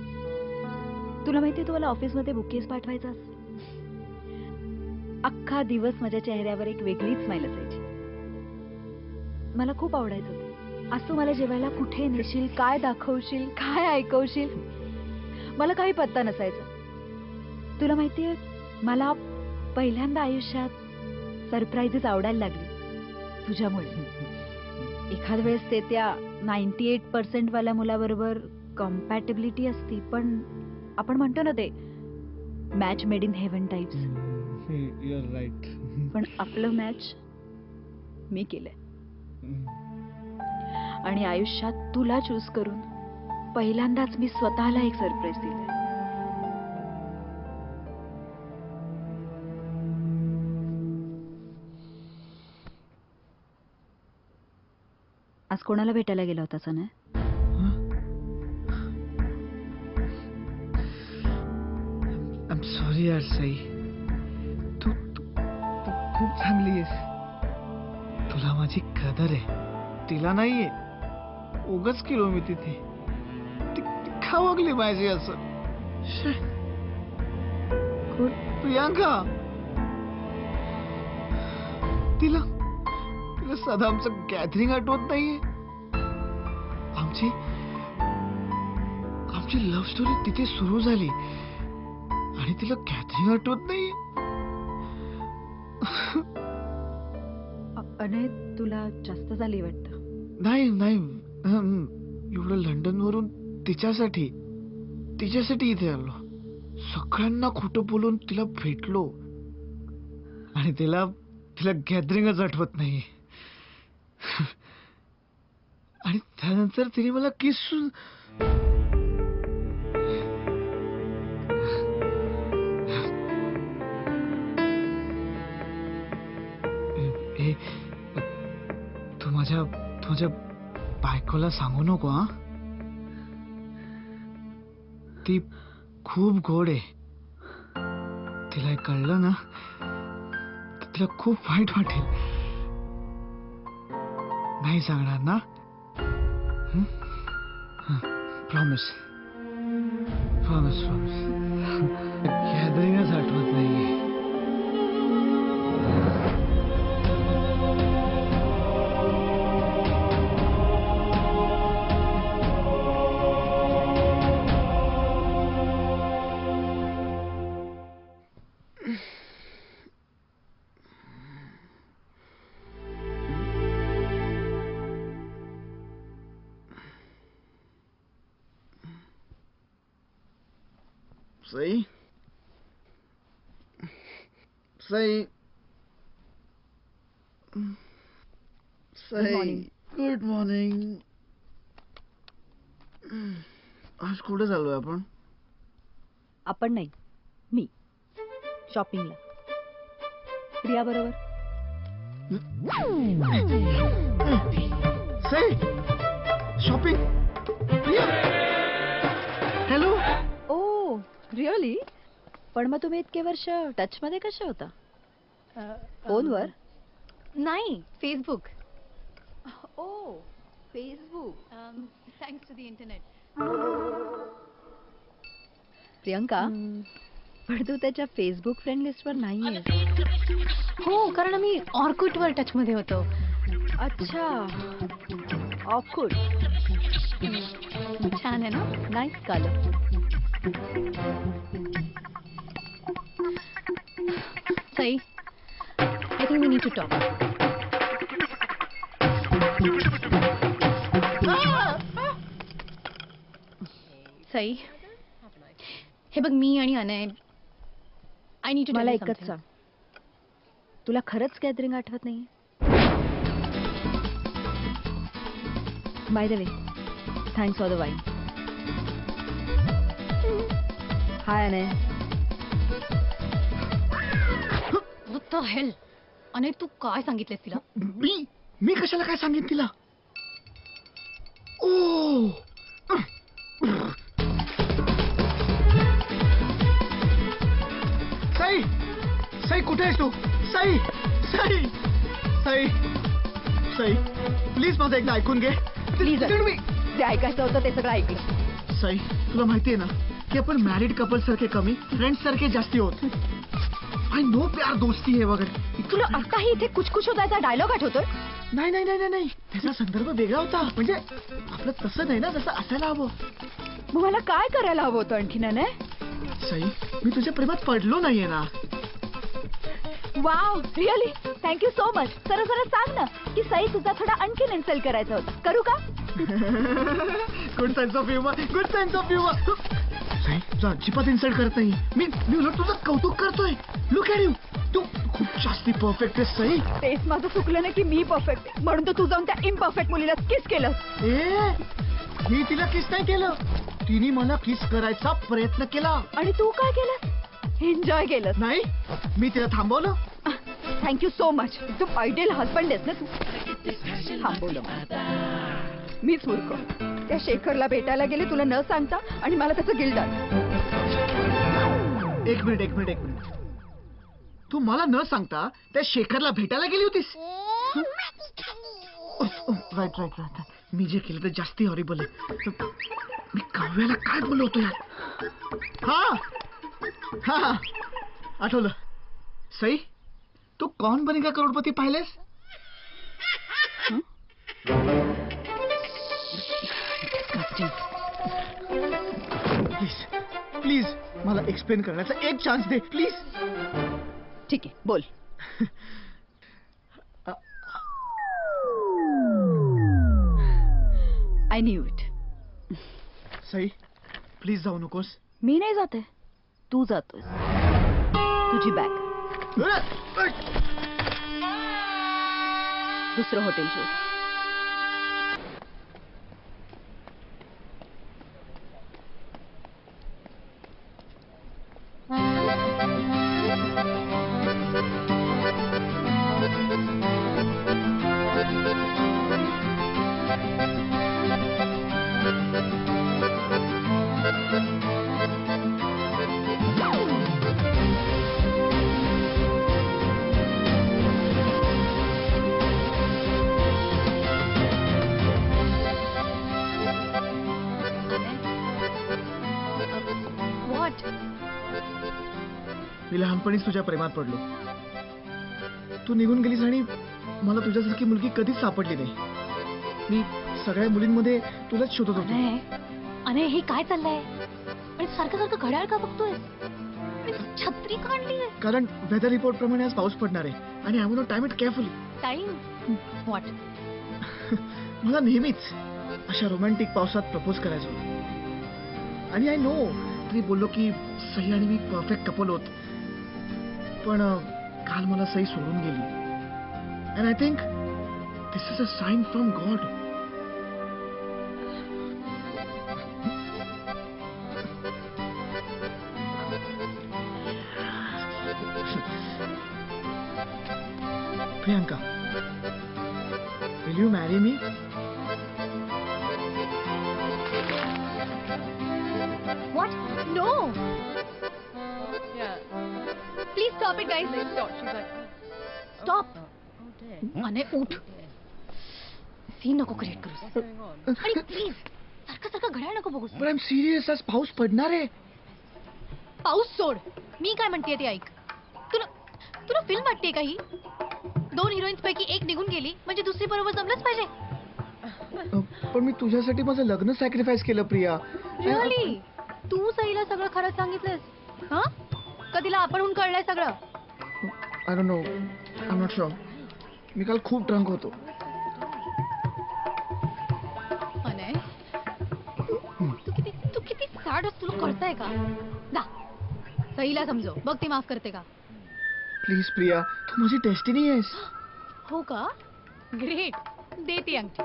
तुला माहिती तू मला ऑफिसमध्ये बुकेज पाठवायचास. अख्खा दिवस माझ्या चेहऱ्यावर एक वेगळीच स्माईल असायची. मला खूप आवडायचं ते. आज तू मला जेवायला कुठे नेशील, काय दाखवशील, काय ऐकवशील, मला काही पत्ता नसायचा. तुला माहितीये मला पहिल्यांदा आयुष्यात सरप्राईजेस आवडायला लागले तुझ्यामुळे. एखाद वेळेस ते त्या 98% वाल्या मुलाबरोबर कम्पॅटेबिलिटी असती, पण आपण म्हणतो ना ते match made in heaven types. You are right. पण आपलं मॅच मी केलंय. आणि आयुष्यात तुला चूज करून पहिल्यांदाच मी स्वतःला एक सरप्राईज दिलंय. आज कोणाला भेटायला गेला होतास ना? आय एम सॉरी यार साई. तू तू तू खूप चांगली आहेस. तुला माझी कदर आहे. तिला नाहीये. उगाच केलो मी तिथे. ती का वागली पाहिजे असं? प्रियांका. तिला साधा आमचं गॅदरिंग आठवत नाहीये. आमची लव्ह स्टोरी तिथे सुरू झाली आणि तिला गॅदरिंग आठवत नाहीये. अने तुला जास्त झाली वाटतं. नाही एवढं लंडन वरून तिच्यासाठी इथे आलो. सगळ्यांना खोटं बोलून तिला भेटलो आणि तिला गॅदरिंगच आठवत नाही. आणि त्यानंतर तिने मला किस. तू माझ्या बायकोला सांगू नको हा. ती खूप गोड आहे. तिला हे कळलं ना तर तिला खूप वाईट वाटेल. नाही सांगणार ना? प्रॉमिस. गॅदरिंगच आठवत नाहीये. Sai good morning. आज कुठे चाललोय आपण? आपण नाही, मी शॉपिंगला. प्रिया बरोबर. Sai shopping. Hello. Oh really? पण मग तुम्ही इतके वर्ष टच मध्ये कसे होता? फोनवर? नाही, Facebook. Oh Facebook. Thanks to the internet. Priyanka, पण तू त्याच्या फेसबुक फ्रेंड लिस्टवर नाहीये. हो, कारण आम्ही ऑर्कुटवर टच मध्ये होतो. अच्छा, ऑकवर्ड. छान आहे ना? Nice colour. Sai, I think we need to talk. Sai, हे बघ, मी आणि अनय, आय नीड टू मला एकच सांग, तुला खरंच गॅदरिंग आठवत नाही? By the way, thanks for the wine. Hi Anay. What the hell? Anay, तू काय सांगितलंस तिला? मी कशाला काय सांगेन तिला? ओ साई, साई कुठे आहेस तू? साई, साई, साई, साई, प्लीज माझं एकदा ऐकून घे. प्लीज. जे ऐकायचं होतं ते सगळं ऐकलं. साई, तुला माहितीये ना की आपण मॅरिड कपल सारखे कमी, फ्रेंड्स सारखे जास्ती होत. आय नो प्यार दोस्ती हे वगैरे. तुला आत्ताही इथे कुछ कुछ होतायचा डायलॉग आठवतोय? नाही नाही नाही नाही, त्याचा संदर्भ वेगळा होता. म्हणजे आपलं तसं नाही ना, जसं असायला हवं. मग मला काय करायला हवं होतं आणखीन? अनय, साई, मी तुझ्या प्रेमात पडलो नाहीये ना. Wow, really thank you so much. सरळ सरळ सांग ना की सई, तुझा थोडा आणखीन इन्सल्ट करायचा होता. करू का? Good sense of humour, good sense of humour. Sai, तुझा अजिबात इन्सल्ट करत नाही. मी उलट तुझं कौतुक करतोय. लुक ॲट यू, तू खूप जास्ती परफेक्ट आहेस साई. तेच माझं चुकलं नाही की मी परफेक्ट आहे, म्हणून तर तू जाऊन त्या इम्परफेक्ट मुलीला किस केलं. मी तिला किस नाही केलं, तिने मला किस करायचा प्रयत्न केला. आणि तू काय केलं? एन्जॉय केलं. नाही, मी तिला थांबवलं. Thank you so much. तू आयडियल हजबंड आहेस ना तू. थांबवलं मीच मूर्ख. त्या शेखरला भेटायला गेले तुला न सांगता, आणि मला त्याचं गिल्ट आलं. एक मिनिट. तू मला न सांगता त्या शेखरला भेटायला गेली होतीस? राईट. मी जे केलं ते जास्ती हॉरिबल आहे. मी काव्याला काय बोललो होतो यार? हा, आठवलं. सई, तू कौन बनेगा करोडपती पाहिलेस? प्लीज मला एक्सप्लेन करण्याचा एक चान्स दे प्लीज. ठीक आहे, बोल. I knew it. Sai, please जाऊ नकोस. मी नाही जाते, तू जातोस. तुझी बॅग. दुसरं हॉटेल शोध. मी लहानपणीच तुझ्या प्रेमात पडलो. तू निघून गेलीस आणि मला तुझ्यासारखी मुलगी कधीच सापडली नाही. मी सगळ्या मुलींमध्ये तुलाच शोधत होतो. अरे हे काय चाललंय? आणि सारखं सारखं घड्याळ का बघतोय? छत्री काढली. कारण वेदर रिपोर्ट प्रमाणे आज पाऊस पडणार आहे आणि I want to time it carefully. Time what? मला नेहमीच अशा रोमॅन्टिक पावसात प्रपोज करायचं होतं. आणि आय नो तुम्ही बोललो की सई आणि मी परफेक्ट कपल होत, पण काल मला सई सोडून गेली. And I think this is a sign from God. Priyanka, will you marry me? What? No! Yeah. Please stop it, guys. Stop. She's like, Stop! oh dear. अने उठ. सीन नको क्रिएट करूस. What's going on? आणि please सारखं सारखं घड्याळ नको बघूस. पण I am serious, आज पाऊस पडणार आहे. पाऊस सोड. मी काय म्हणतेय ते ऐक. तुला तुला फिल्म वाटते का ही? 2 हिरोईन्स पैकी एक निघून गेली म्हणजे दुसरी बरोबर जमलंच पाहिजे. पण मी तुझ्यासाठी माझं लग्न सॅक्रिफाईस केलं प्रिया. रिअली? तू सईला सगळं खरं सांगितलंस? हा? कधीला आपणहून कळलंय सगळं? I don't know, I am not sure. मी काल खूप ड्रंक होतो. अनय, तू किती सॅड आहेस, तुला कळतंय का? जा सईला समजव, बघ ती माफ करते का. प्लीज प्रिया, तू माझी डेस्टिनी आहेस. हो का? ग्रेट. दे ती अंगठी.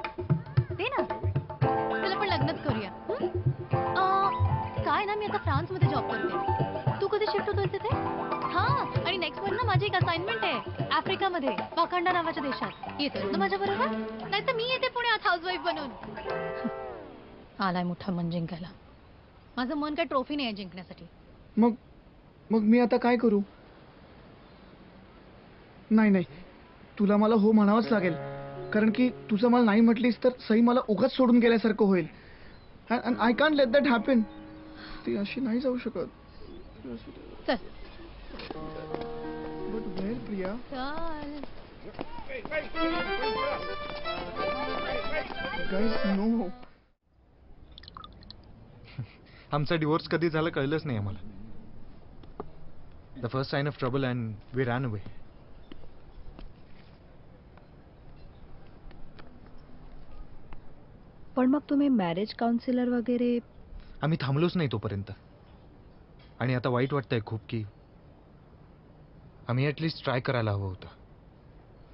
दे ना. चला पण लग्नच करूया. काय ना, मी आता फ्रान्स मध्ये जॉब करते. तू कधी शिफ्ट होतोय तिथे? हा, आणि नेक्स्ट मंथ ना माझी एक असाइनमेंट आहे आफ्रिकामध्ये, वाकांडा नावाच्या देशात. येतोय ना माझ्या बरोबर? नाही तर मी येते पुण्यात हाऊसवाईफ बनून. आलाय मोठा मन जिंकायला. माझं मन काय ट्रॉफी नाही आहे जिंकण्यासाठी. मग मी आता काय करू? नाही, तुला मला हो म्हणावंच लागेल, कारण की तुझं मला नाही म्हटलीस तर सई मला उगाच सोडून गेल्यासारखं होईल. And I can't let that happen. ती अशी नाही जाऊ शकत. चल. But where Priya? चल. Guys no. आमचा डिवोर्स कधी झाला कळलंच नाही आम्हाला. The first sign of trouble and we ran away. पण मग तुम्ही मॅरेज काउन्सिलर वगैरे? आम्ही थांबलोच नाही तोपर्यंत. आणि आता वाईट वाटतंय खूप की आम्ही ॲटलिस्ट ट्राय करायला हवं होतं.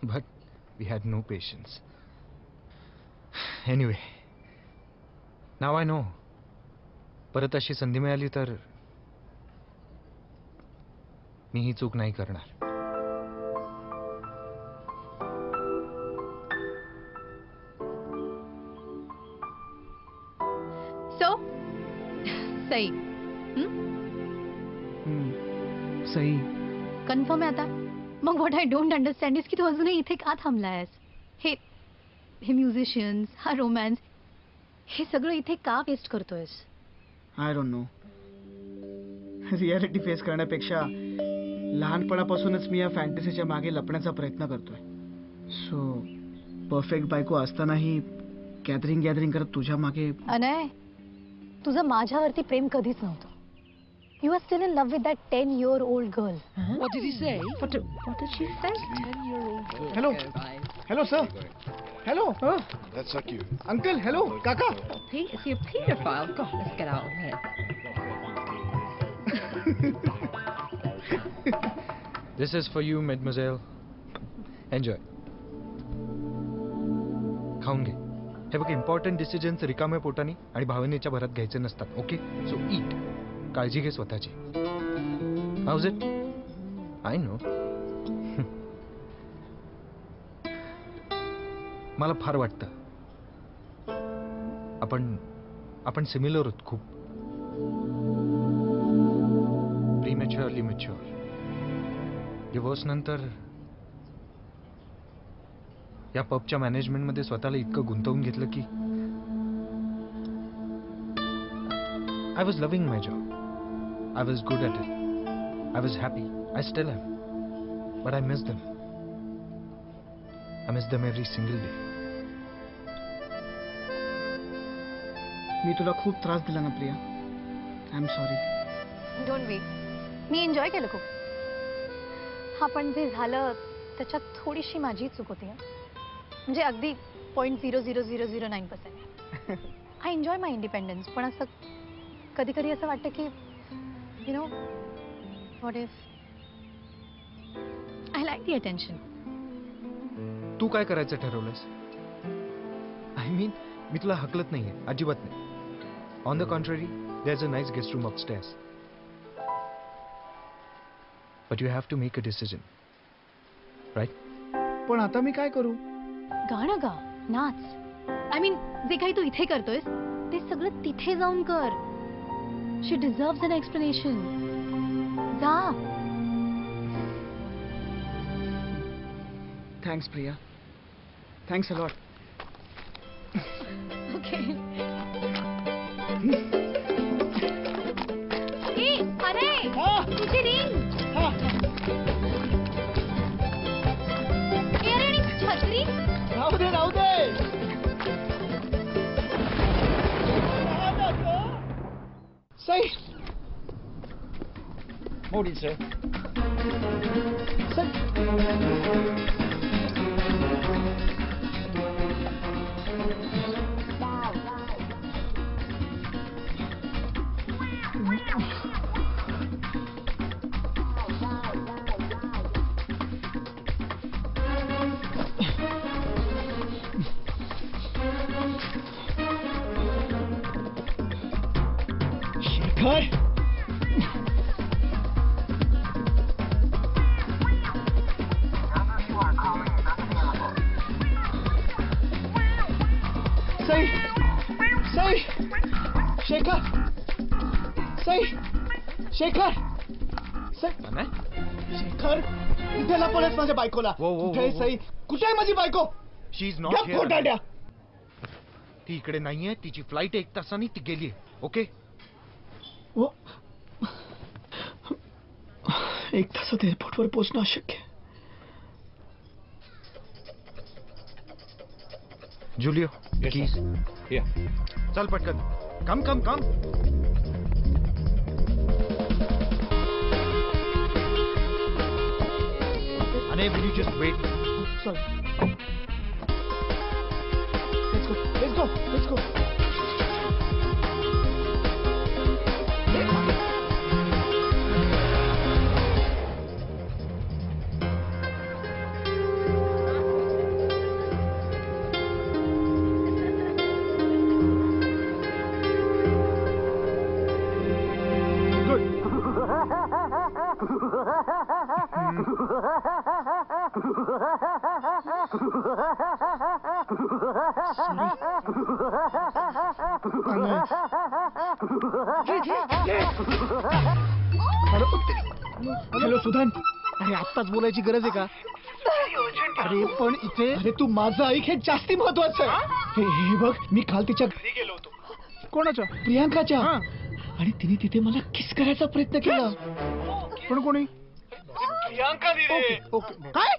But we had no patience. Anyway, now I know. परत अशी संधी मिळाली तर मी ही चूक नाही करणार. सो सई सई कन्फर्म आहे आता? मग what I don't understand is की तू अजूनही इथे का थांबलायस? हे म्युझिशियन्स, हा रोमॅन्स, हे सगळं इथे का वेस्ट करतोयस? I don't no. Reality face करण्यापेक्षा लहानपणापासूनच मी या फॅन्टसीच्या मागे लपण्याचा प्रयत्न करतोय. सो परफेक्ट बायको असतानाही गॅदरिंग करत तुझ्या मागे. अनय, तुझं माझ्यावरती प्रेम कधीच नव्हतं. You are still in love with that 10-year-old girl. What did he say? What did she say? 10-year-old girl. Hello. Hello, sir. Hello. That's so cute. Uncle, hello. Kaka. Is he a paedophile? God, let's get out of here. This is for you, mademoiselle. Enjoy. खाऊन घे. हे बघ, important decisions रिकाम्या पोटाने आणि भावनेच्या भरात घ्यायचे नसतात. ओके, सो ईट. काळजी घे स्वतःची. House it? I know. मला फार वाटतं आपण सिमिलर होत खूप. प्रीमॅच्युअरली मॅच्युअर. डिवोर्स नंतर या पबच्या मॅनेजमेंटमध्ये स्वतःला इतकं गुंतवून घेतलं की I was loving my job. I was good at it. I was happy. I still am. But I miss them. I miss them every single day. मी तुला खूप त्रास दिला ना Priya. I am sorry. Don't way. Me enjoy केलं खूप. हा, पण जे झालं त्याच्यात थोडीशी माझी चूक होती. म्हणजे अगदी 0.00009%. I enjoy my independence. पण असं कधी कधी असं वाटतं की you know, what if I like the attention? तू काय करायचं ठरवलंस? आय मीन, मी तुला हकलत नाहीये, अजिबात नाही. On the contrary, there is a nice guest room upstairs. But you have to make a decision, right? पण आता मी काय करू? गाणं गा, नाच. आय मीन, जे काही तू इथे करतोयस ते सगळं तिथे जाऊन कर. शी डिझर्व्स एन एक्सप्लेनेशन. जा. Thanks Priya, thanks a lot. Okay. अरे तुझी रिंग. अरे छत्री. राहू दे राहू दे. सई. Morning, sir. शेखर. सई. सई. शेखर. सई. शेखर. शेखर कुठे लपवलेस माझ्या बायकोला? कुठे आहे सई? कुठे आहे माझी बायको? शी इज नॉट गप खोटारड्या. ती इकडे नाहीये. तिची फ्लाईट 1 तासांनी ती गेलीये. ओके. 1 तासात एअरपोर्टवर पोहोचणं अशक्य. Julio, keys. Here. चल पटकन. कम कम कम. अने will you just wait? Sorry. Let's go. Let's go. Let's go. Hello Sudhan. अरे आत्ताच बोलायची गरज आहे का? अरे पण इथे. अरे तू माझं ऐक, हे जास्ती महत्वाचं आहे. हे बघ, मी काल तिच्या घरी गेलो होतो. कोणाच्या? प्रियांकाच्या. आणि तिने तिथे मला किस करायचा प्रयत्न केला. पण कोणी? प्रियांका. ओके. काय?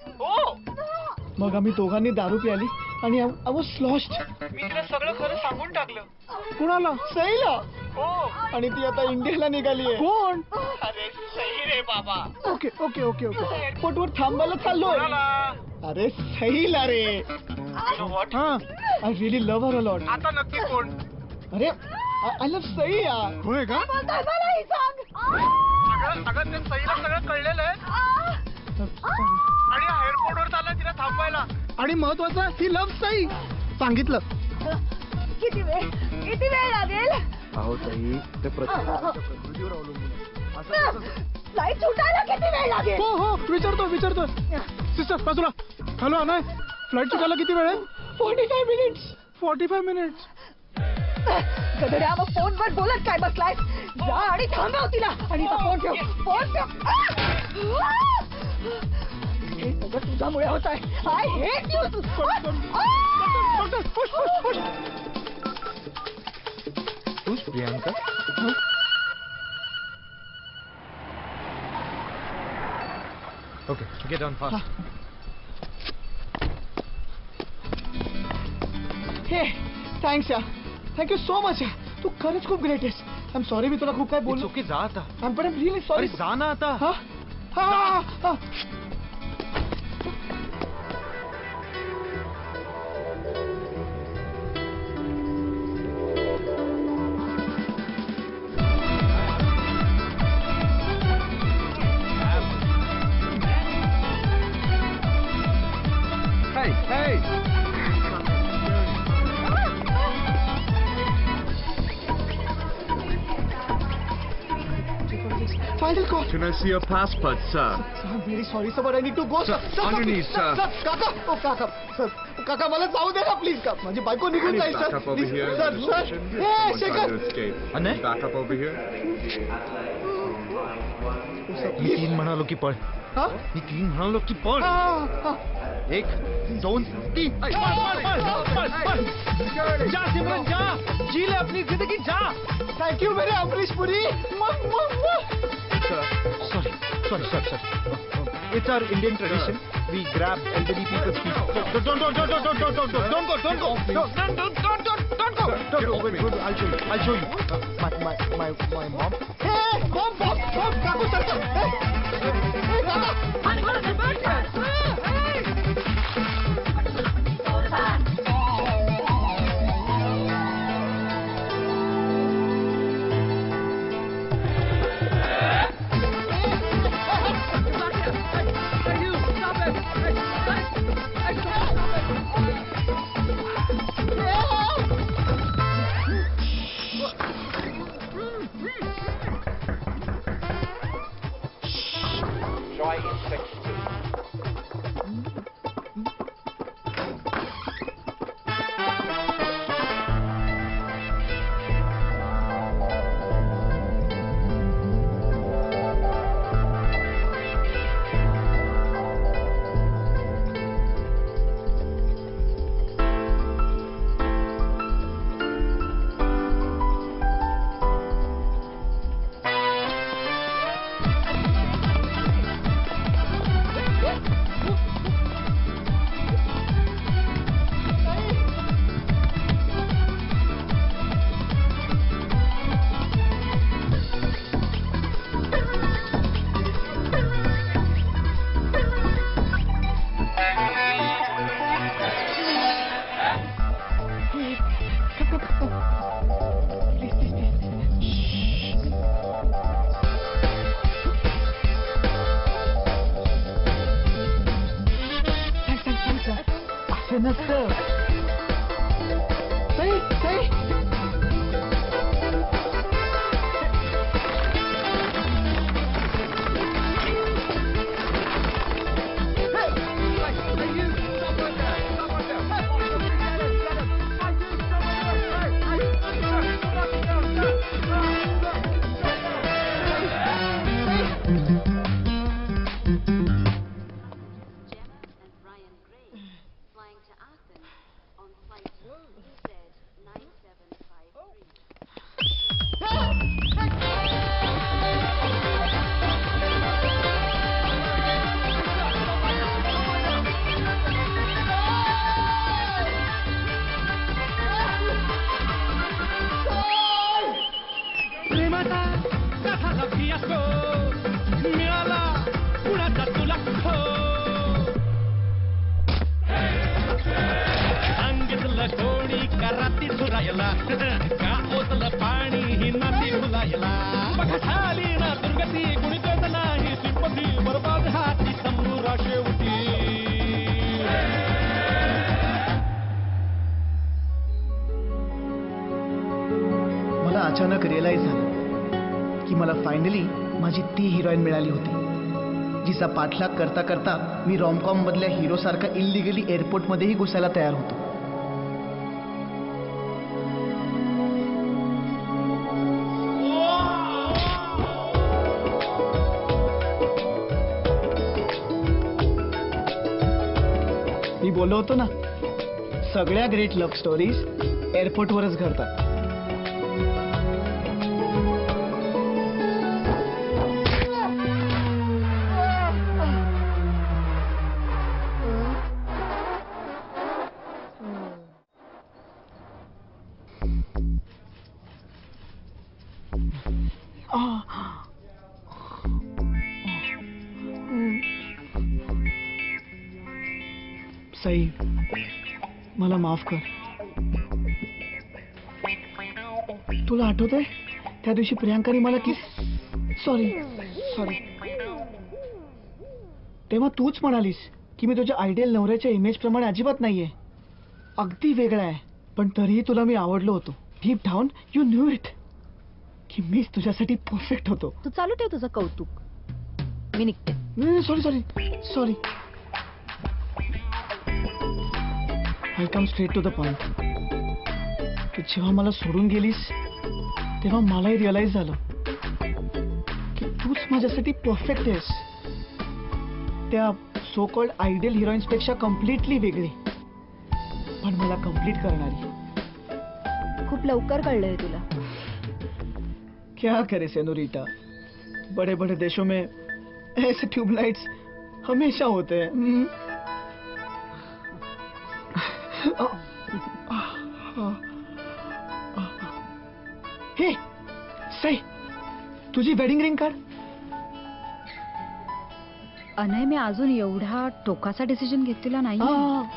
मग आम्ही दोघांनी दारू प्याली आणि आय वॉज लॉस्ट. मी तिला सगळं खरं सांगून टाकलं. कुणाला? सईला. आणि ती आता इंडियाला निघालीये. कोण? अरे सई रे बाबा. Okay okay okay okay. एअरपोर्टवर थांबायला चाललोय. अरे सईला रे. I really love her a lot. आता नक्की कोण? अरे आय लव्ह सई यार. होय का? मलाही सांग. अगं ते सईला सगळं कळलेलं आहे. आणि एअरपोर्टवर चालला तिला थांबवायला. आणि महत्वाचं ही लव्ह सई. सांगितलं. किती वेळ लागेल? अहो ताई, ते प्रकृतीवर अवलंबून आहे. फ्लाईट सुटायला किती वेळ लागेल? हो विचारतो. सिस्टर बाजूला. हॅलो अनय, फ्लाईट सुटायला किती वेळ आहे? 45 मिनिट्स. 45 मिनिट्स. गधड्या, मग फोनवर बोलत काय बसलाय? जा आणि थांबव तिला. आणि फोन ठेव. हे सगळं तुझ्यामुळे होत आहे. I hate you. Who's Priyanka? Okay, get on fast. Hey thanks yeah. Thank you so much. तू खरंच खूप ग्रेट आहेस. आय एम सॉरी मी तुला खूप काय बोललो. ओके, जा आता. I am really sorry. अरे जा ना आता. हा. Hey! Final call. Can I see your passport, sir? I'm very sorry, sir, but I need to go, sir. Sir, underneath, sir. Kaka. Oh, Kaka. Sir, काका मला जाऊ दे ना प्लीज का माझी बायको निघून जाईल सर प्लीज सर सर ए शेखर मी 3 म्हणालो की पळ. हा मी 3 म्हणालो की पळ. 1 2 3 जा सिमरन जा, जी ले अपनी जिंदगी जा. थँक्यू मेरे Amrish Puri. Sorry. It's our Indian tradition. We grab elderly people's feet. Don't go. I'll show you. My mom. Hey, mom, काकू सर. Hey, काका. Try insect speed. मला अचानक रिअलाइज झालं की मला फायनली माझी ती हिरोईन मिळाली होती जिचा पाठलाग करता करता मी रॉमकॉम मधल्या हिरो सारखा इलिगली एअरपोर्ट मध्येही घुसायला तयार होतो. मी बोललो होतो ना सगळ्या ग्रेट लव्ह स्टोरीज एअरपोर्टवरच घडतात. सई मला माफ कर. तुला आठवतंय त्या दिवशी प्रियांकाने मला सॉरी तेव्हा तूच म्हणालीस की मी तुझ्या आयडियल नवऱ्याच्या इमेज प्रमाणे अजिबात नाहीये, अगदी वेगळा आहे, पण तरीही तुला मी आवडलो होतो. Deep down you knew it की मीच तुझ्यासाठी परफेक्ट होतो. तू चालू ठेव तुझं कौतुक, मी निघते. Sorry I come straight to the point. तू जेव्हा मला सोडून गेलीस तेव्हा मलाही रिअलाइज झालं की तूच माझ्यासाठी परफेक्ट आहेस. त्या सो कॉल्ड आयडियल हिरोईन्स पेक्षा कम्प्लिटली वेगळी, पण मला कम्प्लीट करणारी. खूप लवकर कळलंय तुला. क्या करे सेनोरिटा, बड़े बड़े देशों में ऐसे ट्यूबलाइट्स हमेशा होते हैं. हे सई, तुझी वेडिंग रिंग काढ. अनय, मी अजून एवढा टोकाचा डिसिजन घेतलेला नाही.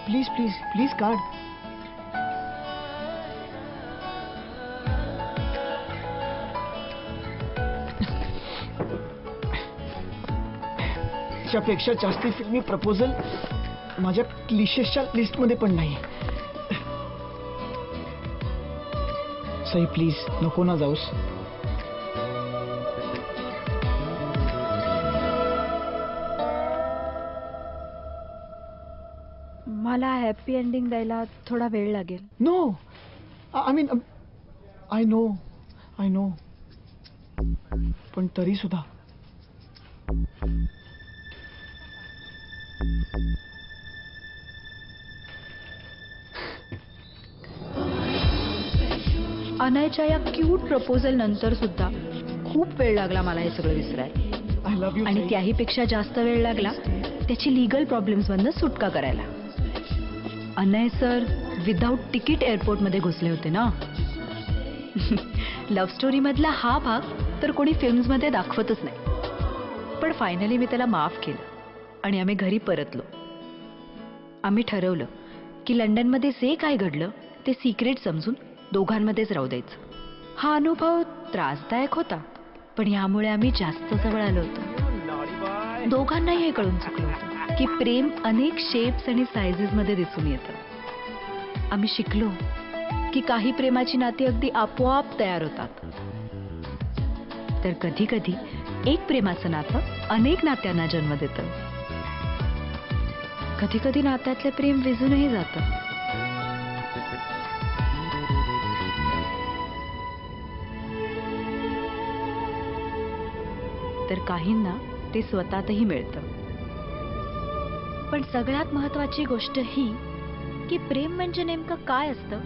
प्लीज प्लीज प्लीज काढ. त्यापेक्षा जास्ती फिल्मी प्रपोजल माझ्या क्लिशेसच्या लिस्ट मध्ये पण नाही. सई प्लीज नको ना जाऊस. मला हॅपी एंडिंग द्यायला थोडा वेळ लागेल. No, I mean I know, पण तरी सुद्धा अनयच्या या क्यूट प्रपोजल नंतर सुद्धा खूप वेळ लागला मला हे सगळं विसरायला. I love you. आणि त्याही पेक्षा जास्त वेळ लागला त्याची लिगल प्रॉब्लेम्स मधनं सुटका करायला. Anay sir without ticket airport मध्ये घुसले होते ना. लव्ह स्टोरी मधला हा भाग तर कोणी फिल्म्स मध्ये दाखवतच नाही. पण फायनली मी त्याला माफ केलं आणि आम्ही घरी परतलो. आम्ही ठरवलं की लंडन मध्ये जे काय घडलं ते सिक्रेट समजून दोघांमध्येच राहू द्यायचं. हा अनुभव त्रासदायक होता, पण यामुळे आम्ही जास्त जवळ आलो होतो. दोघांनाही हे कळून चुकलं होतं की प्रेम अनेक शेप्स आणि सायझेस मध्ये दिसून येतं. आम्ही शिकलो की काही प्रेमाची नाती अगदी आपोआप तयार होतात, तर कधी कधी एक प्रेमाचं नातं अनेक नात्यांना जन्म देतं. कधी कधी नात्यातले प्रेम विझूनही जातं. तर काहींना ते स्वतःतही मिळतं. पण सगळ्यात महत्वाची गोष्ट ही की प्रेम म्हणजे नेमकं काय असतं